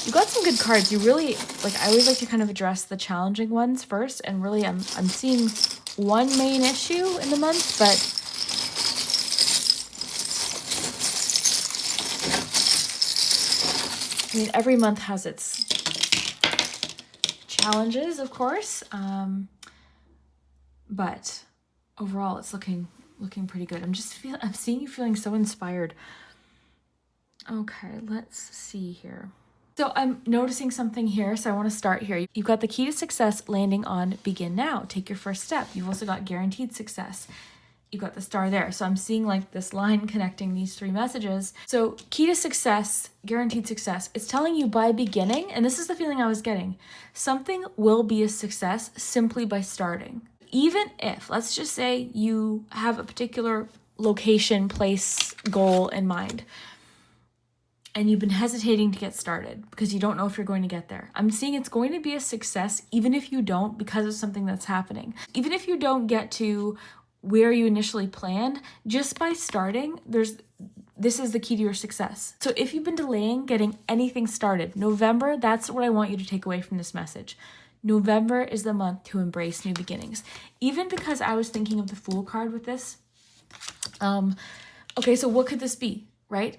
You got some good cards. You really, I always like to kind of address the challenging ones first, and really I'm seeing one main issue in the month, but I mean, every month has its challenges, of course, but overall it's looking pretty good. I'm seeing you feeling so inspired. Okay, let's see here. So I'm noticing something here, so I want to start here. You've got the key to success landing on begin now. Take your first step. You've also got guaranteed success. You've got the star there. So I'm seeing this line connecting these 3 messages. So key to success, guaranteed success. It's telling you by beginning, and this is the feeling I was getting, something will be a success simply by starting. Even if, let's just say you have a particular location, place, goal in mind, and you've been hesitating to get started because you don't know if you're going to get there. I'm seeing it's going to be a success even if you don't, because of something that's happening. Even if you don't get to where you initially planned, just by starting, this is the key to your success. So if you've been delaying getting anything started, November, that's what I want you to take away from this message. November is the month to embrace new beginnings. Even because I was thinking of the Fool card with this. Okay, so what could this be, right?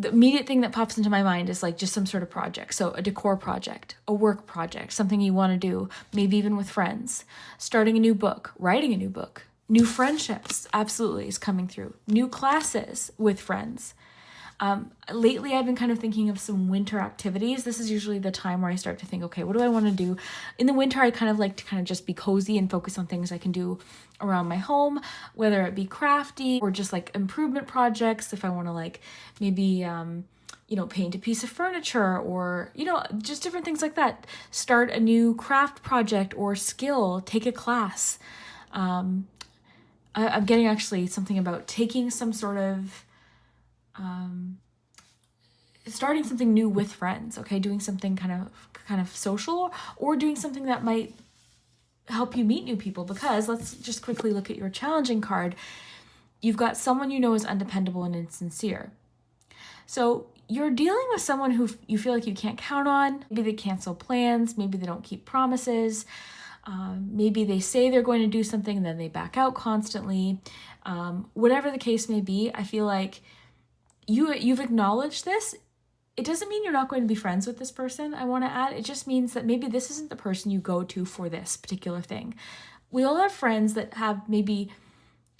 The immediate thing that pops into my mind is just some sort of project. So a decor project, a work project, something you want to do, maybe even with friends, starting a new book, writing a new book, new friendships, absolutely is coming through, new classes with friends. Lately, I've been kind of thinking of some winter activities. This is usually the time where I start to think, okay, what do I want to do? In the winter, I kind of like to just be cozy and focus on things I can do around my home, whether it be crafty or just improvement projects. If I want to maybe, paint a piece of furniture or, just different things like that. Start a new craft project or skill, take a class. I'm getting actually something about taking some sort of starting something new with friends, okay? Doing something kind of social, or doing something that might help you meet new people, because let's just quickly look at your challenging card. You've got someone you know is undependable and insincere. So you're dealing with someone who you feel like you can't count on. Maybe they cancel plans. Maybe they don't keep promises. Maybe they say they're going to do something and then they back out constantly. Whatever the case may be, I feel like you've acknowledged this. It doesn't mean you're not going to be friends with this person, I want to add. It just means that maybe this isn't the person you go to for this particular thing. We all have friends that have maybe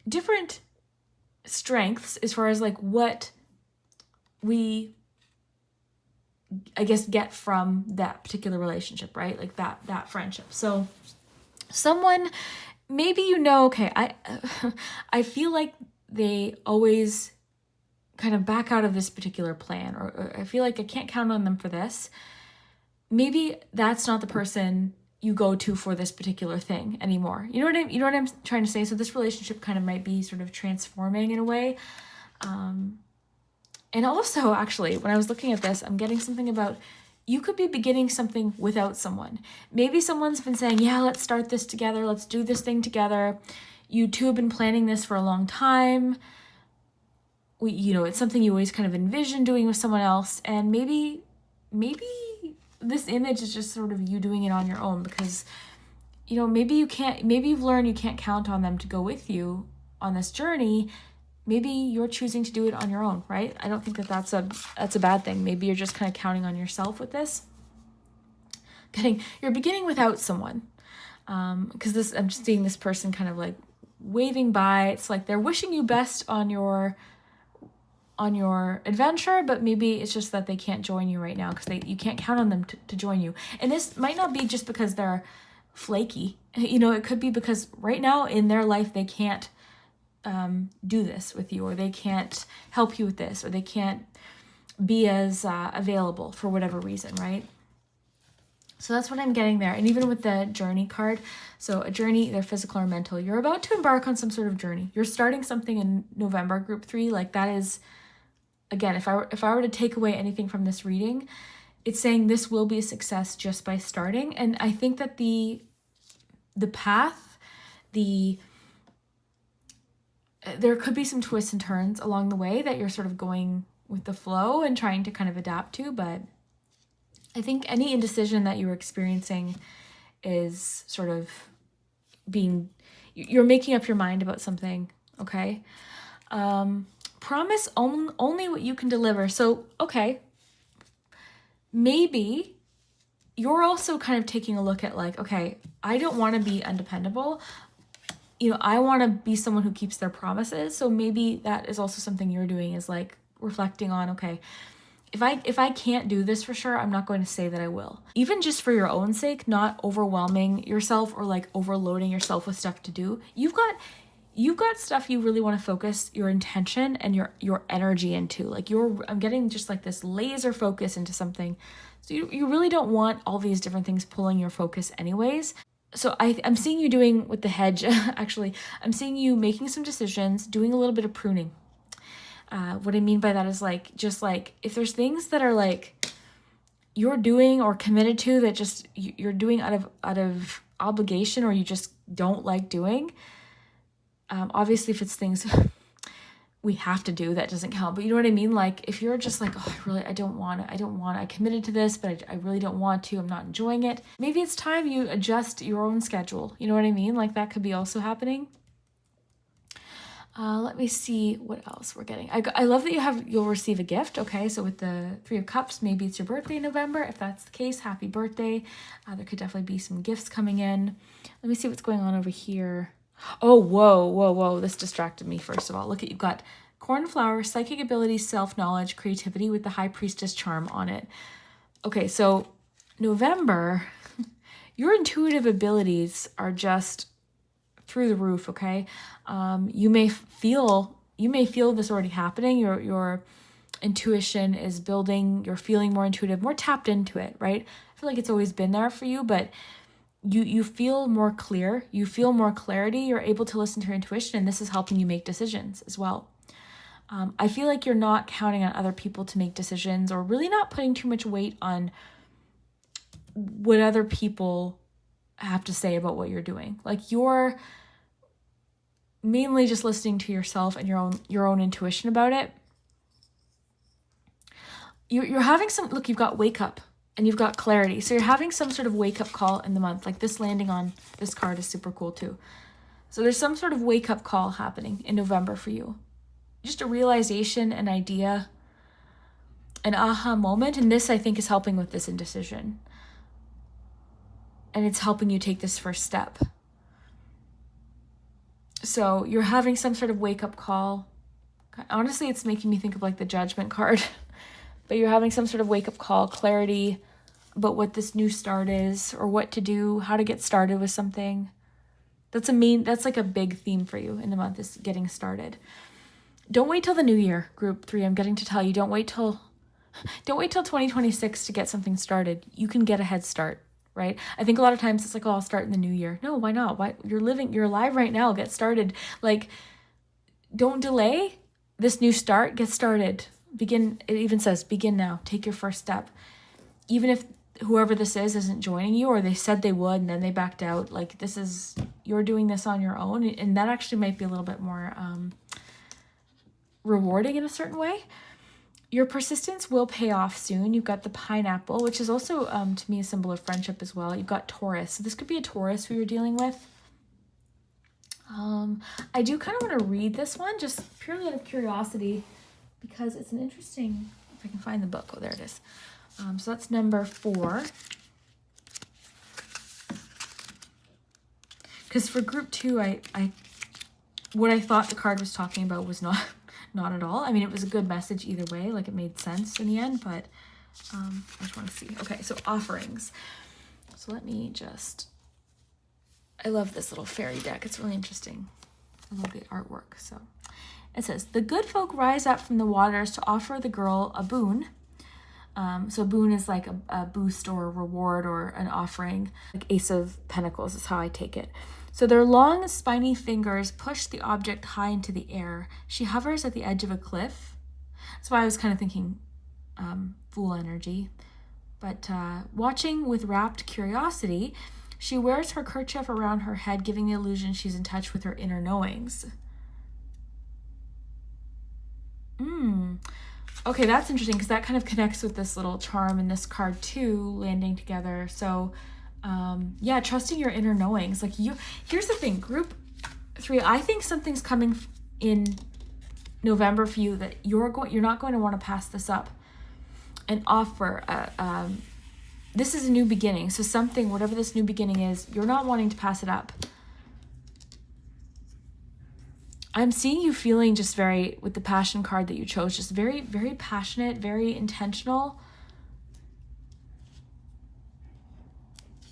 different strengths as far as like what we, I guess, get from that particular relationship, right? Like that friendship. So someone, maybe okay, I feel like they always kind of back out of this particular plan, or I feel like I can't count on them for this. Maybe that's not the person you go to for this particular thing anymore. You know what I'm trying to say? So this relationship kind of might be sort of transforming in a way. And also, actually, when I was looking at this, I'm getting something about you could be beginning something without someone. Maybe someone's been saying, yeah, let's start this together. Let's do this thing together. You two have been planning this for a long time. It's something you always kind of envision doing with someone else. And maybe this image is just sort of you doing it on your own because, maybe you've learned you can't count on them to go with you on this journey. Maybe you're choosing to do it on your own, right? I don't think that's a bad thing. Maybe you're just kind of counting on yourself with this. You're beginning without someone. Because I'm just seeing this person kind of like waving by. It's like they're wishing you best on your adventure, but maybe it's just that they can't join you right now because you can't count on them to join you. And this might not be just because they're flaky. It could be because right now in their life they can't do this with you, or they can't help you with this, or they can't be as available for whatever reason, right? So that's what I'm getting there. And even with the journey card, so a journey, either physical or mental, you're about to embark on some sort of journey. You're starting something in November, group 3. Like that is, again, if I were to take away anything from this reading, it's saying this will be a success just by starting. And I think that the path, there could be some twists and turns along the way that you're sort of going with the flow and trying to kind of adapt to, but I think any indecision that you're experiencing is sort of you're making up your mind about something, okay? Promise only what you can deliver. So, okay, maybe you're also kind of taking a look at like, okay, I don't want to be undependable. I want to be someone who keeps their promises. So maybe that is also something you're doing, is like reflecting on, okay, if I can't do this for sure, I'm not going to say that I will. Even just for your own sake, not overwhelming yourself or like overloading yourself with stuff to do. You've got stuff you really want to focus your intention and your energy into. Like I'm getting just like this laser focus into something. So you really don't want all these different things pulling your focus anyways. So I'm seeing you doing with the hedge, actually, I'm seeing you making some decisions, doing a little bit of pruning. What I mean by that is like, just like if there's things that are like you're doing or committed to that just you're doing out of obligation, or you just don't like doing. Obviously if it's things we have to do, that doesn't count. But you know what I mean? Like if you're just like, oh, I don't want it. I committed to this, but I really don't want to. I'm not enjoying it. Maybe it's time you adjust your own schedule. You know what I mean? Like that could be also happening. Let me see what else we're getting. I love that you'll receive a gift. Okay, so with the 3 of Cups, maybe it's your birthday in November. If that's the case, happy birthday. There could definitely be some gifts coming in. Let me see what's going on over here. Oh, whoa. This distracted me, first of all. Look, you've got cornflower, psychic abilities, self-knowledge, creativity with the High Priestess charm on it. Okay, so November, your intuitive abilities are just through the roof, okay? You may feel this already happening. Your intuition is building. You're feeling more intuitive, more tapped into it, right? I feel like it's always been there for you, but you feel more clear. You feel more clarity. You're able to listen to your intuition, and this is helping you make decisions as well. I feel like you're not counting on other people to make decisions, or really not putting too much weight on what other people have to say about what you're doing. Like you're mainly just listening to yourself and your own intuition about it. you're having some, look, you've got wake up and you've got clarity. So you're having some sort of wake up call in the month. Like this landing on this card is super cool too. So there's some sort of wake up call happening in November for you. Just a realization, an idea, an aha moment. And this, I think, is helping with this indecision. And it's helping you take this first step. So you're having some sort of wake up call. Honestly, it's making me think of like the Judgment card. But you're having some sort of wake up call, clarity about what this new start is, or what to do, how to get started with something. That's like a big theme for you in the month, is getting started. Don't wait till the new year, group 3. I'm getting to tell you, don't wait till 2026 to get something started. You can get a head start, right? I think a lot of times it's like, oh, I'll start in the new year. No, why not? Why? You're alive right now. Get started. Like, don't delay this new start. Get started. Begin. It even says begin now. Take your first step. Even if whoever this is isn't joining you, or they said they would and then they backed out, like you're doing this on your own, and that actually might be a little bit more rewarding in a certain way. Your persistence will pay off soon. You've got the pineapple, which is also to me a symbol of friendship as well. You've got Taurus. So this could be a Taurus who you're dealing with. I do kind of want to read this one just purely out of curiosity, because it's an interesting, if I can find the book. Oh, there it is. So that's number 4. Because for group 2, what I thought the card was talking about was not at all. I mean, it was a good message either way. Like, it made sense in the end, but I just want to see. Okay, so offerings. So let me just, I love this little fairy deck. It's really interesting. I love the artwork. So it says, the good folk rise up from the waters to offer the girl a boon. So a boon is like a boost or a reward or an offering. Like Ace of Pentacles is how I take it. So their long, spiny fingers push the object high into the air. She hovers at the edge of a cliff. That's why I was kind of thinking Fool energy. But watching with rapt curiosity, she wears her kerchief around her head, giving the illusion she's in touch with her inner knowings. Okay, that's interesting, because that kind of connects with this little charm in this card too, landing together. So yeah, trusting your inner knowings. Like, here's the thing, group 3, I think something's coming in November for you that you're not going to want to pass this up and offer. This is a new beginning. So something, whatever this new beginning is, you're not wanting to pass it up. I'm seeing you feeling just very, with the passion card that you chose, just very, very passionate, very intentional,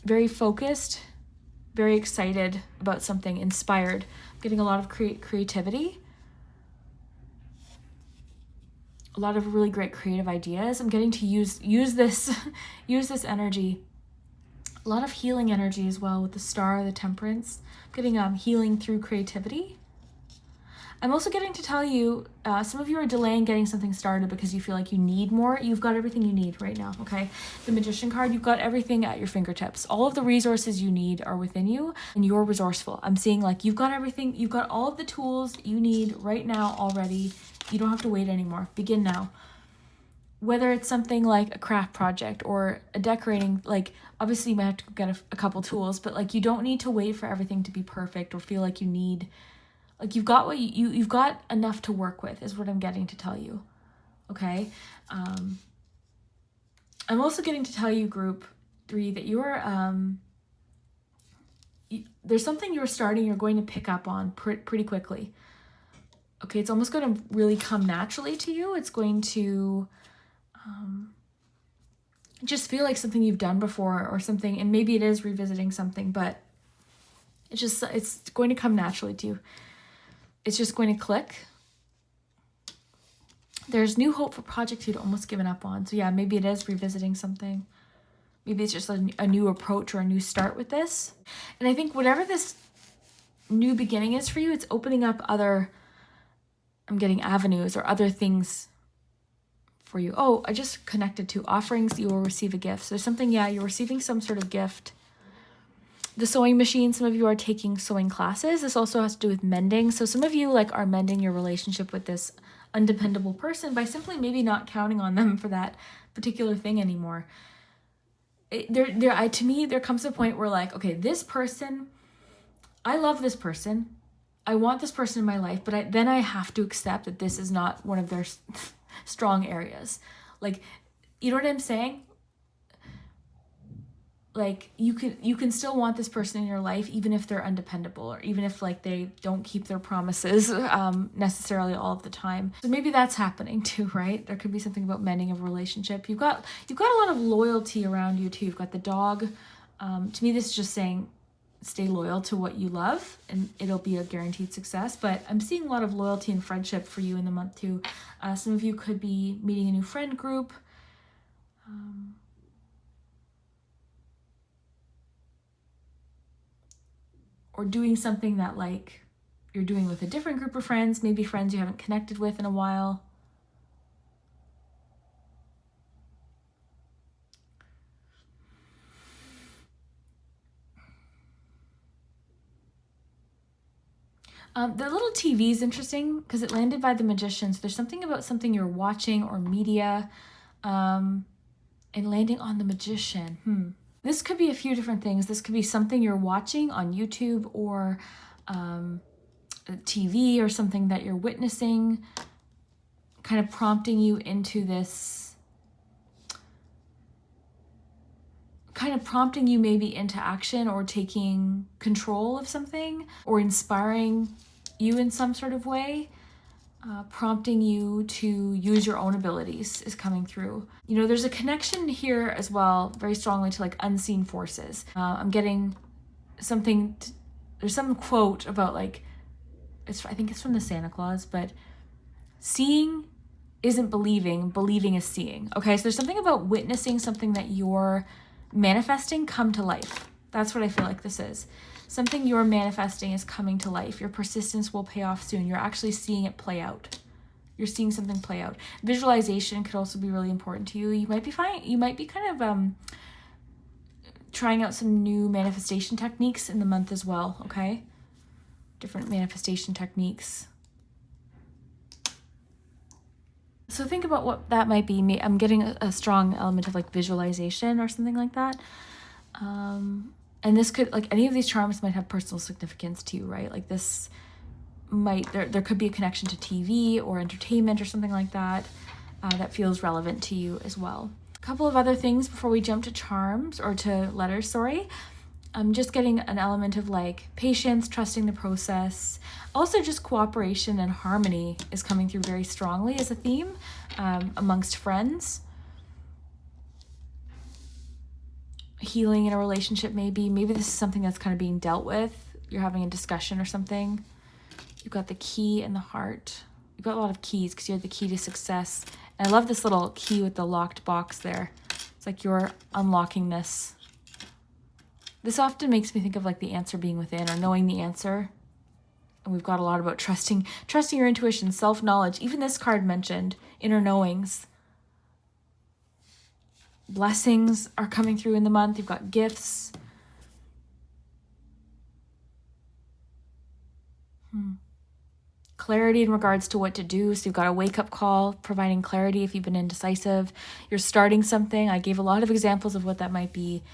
very focused, very excited about something, inspired. I'm getting a lot of creativity, a lot of really great creative ideas. I'm getting to use this use this energy. A lot of healing energy as well with the Star, the Temperance. I'm getting healing through creativity. I'm also getting to tell you, some of you are delaying getting something started because you feel like you need more. You've got everything you need right now, okay? The Magician card, you've got everything at your fingertips. All of the resources you need are within you, and you're resourceful. I'm seeing like you've got everything, you've got all of the tools you need right now already. You don't have to wait anymore. Begin now. Whether it's something like a craft project or a decorating, like obviously you might have to get a couple tools, but like you don't need to wait for everything to be perfect or feel like you need. Like you've got what you've got enough to work with is what I'm getting to tell you. Okay. I'm also getting to tell you, group 3, that you're there's something you're going to pick up on pretty quickly. Okay, it's almost going to really come naturally to you. It's going to just feel like something you've done before or something, and maybe it is revisiting something, but it's going to come naturally to you. It's just going to click. There's new hope for projects you'd almost given up on. So yeah, maybe it is revisiting something. Maybe it's just a new approach or a new start with this. And I think whatever this new beginning is for you, it's opening up other, I'm getting avenues or other things for you. Oh, I just connected to offerings. You will receive a gift. So there's something, yeah, you're receiving some sort of gift. The sewing machine, some of you are taking sewing classes. This also has to do with mending. So some of you like are mending your relationship with this undependable person by simply maybe not counting on them for that particular thing anymore. To me, there comes a point where like, okay, this person, I love this person. I want this person in my life, but then I have to accept that this is not one of their strong areas. Like, you know what I'm saying? Like, you can still want this person in your life even if they're undependable, or even if like they don't keep their promises necessarily all of the time. So maybe that's happening too, right? There could be something about mending of a relationship. You've got a lot of loyalty around you too. You've got the dog. To me, this is just saying stay loyal to what you love and it'll be a guaranteed success. But I'm seeing a lot of loyalty and friendship for you in the month too. Some of you could be meeting a new friend group. Or doing something that like you're doing with a different group of friends, maybe friends you haven't connected with in a while. The little TV is interesting because it landed by the Magician. So there's something about something you're watching or media and landing on the Magician. This could be a few different things. This could be something you're watching on YouTube or TV, or something that you're witnessing, kind of prompting you into this, kind of prompting you maybe into action or taking control of something, or inspiring you in some sort of way. Prompting you to use your own abilities is coming through. You know, there's a connection here as well, very strongly, to like unseen forces. I'm getting something, there's some quote about like, I think it's from the Santa Claus, but seeing isn't believing, believing is seeing. Okay, so there's something about witnessing something that you're manifesting come to life. That's what I feel like this is. Something you're manifesting is coming to life. Your persistence will pay off soon. You're actually seeing it play out. You're seeing something play out. Visualization could also be really important to you. You might be kind of trying out some new manifestation techniques in the month as well, okay? Different manifestation techniques. So think about what that might be. I'm getting a strong element of like visualization or something like that. And this could, like, any of these charms might have personal significance to you, right? Like this might, there could be a connection to TV or entertainment or something like that that feels relevant to you as well. A couple of other things before we jump to charms, or to letters, sorry. I'm just getting an element of like patience, trusting the process. Also just cooperation and harmony is coming through very strongly as a theme amongst friends. Healing in a relationship, maybe this is something that's kind of being dealt with. You're having a discussion or something. You've got the key and the heart. You've got a lot of keys because you have the key to success. And I love this little key with the locked box there. It's like you're unlocking this. This often makes me think of like the answer being within, or knowing the answer. And we've got a lot about trusting your intuition, self-knowledge. Even this card mentioned inner knowings. Blessings are coming through in the month. You've got gifts. Clarity in regards to what to do. So you've got a wake-up call, providing clarity if you've been indecisive. You're starting something. I gave a lot of examples of what that might be.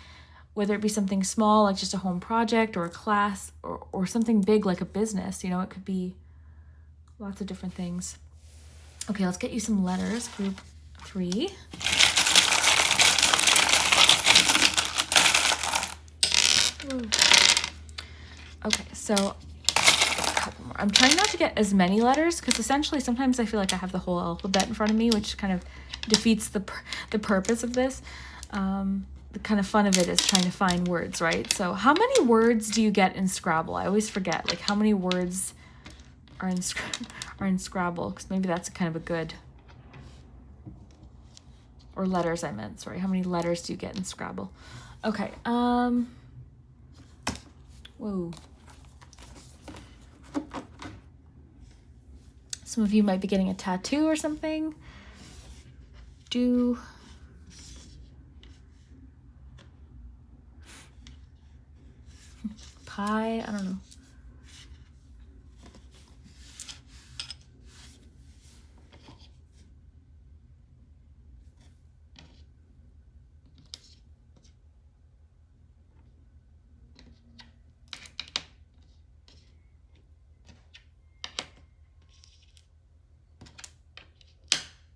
Whether it be something small, like just a home project or a class, or something big like a business. You know, it could be lots of different things. Okay, let's get you some letters. Group 3. Ooh. Okay, so a couple more. I'm trying not to get as many letters because essentially sometimes I feel like I have the whole alphabet in front of me, which kind of defeats the purpose of this. The kind of fun of it is trying to find words, right? So how many words do you get in Scrabble? I always forget, like, how many words are in Scrabble, because maybe that's kind of a good, or letters I meant, sorry. How many letters do you get in Scrabble? Okay, whoa. Some of you might be getting a tattoo or something. Pie, I don't know.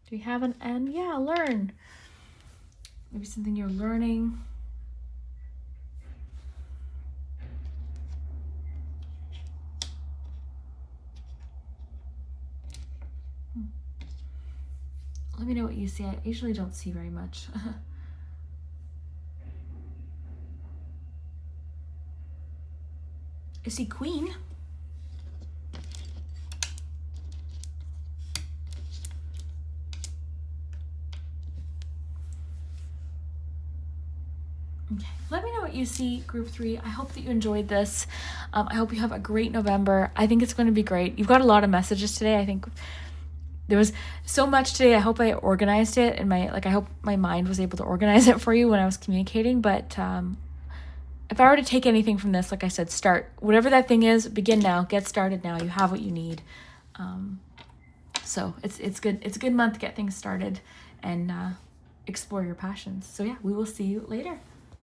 Do we have an N? Yeah, learn. Maybe something you're learning. Let me know what you see. I usually don't see very much. I see queen. Okay. Let me know what you see, group 3. I hope that you enjoyed this. I hope you have a great November. I think it's going to be great. You've got a lot of messages today. I think there was so much today. I hope I organized it, and I hope my mind was able to organize it for you when I was communicating. But if I were to take anything from this, like I said, start. Whatever that thing is, begin now. Get started now. You have what you need. So it's good. It's a good month to get things started and explore your passions. So yeah, we will see you later.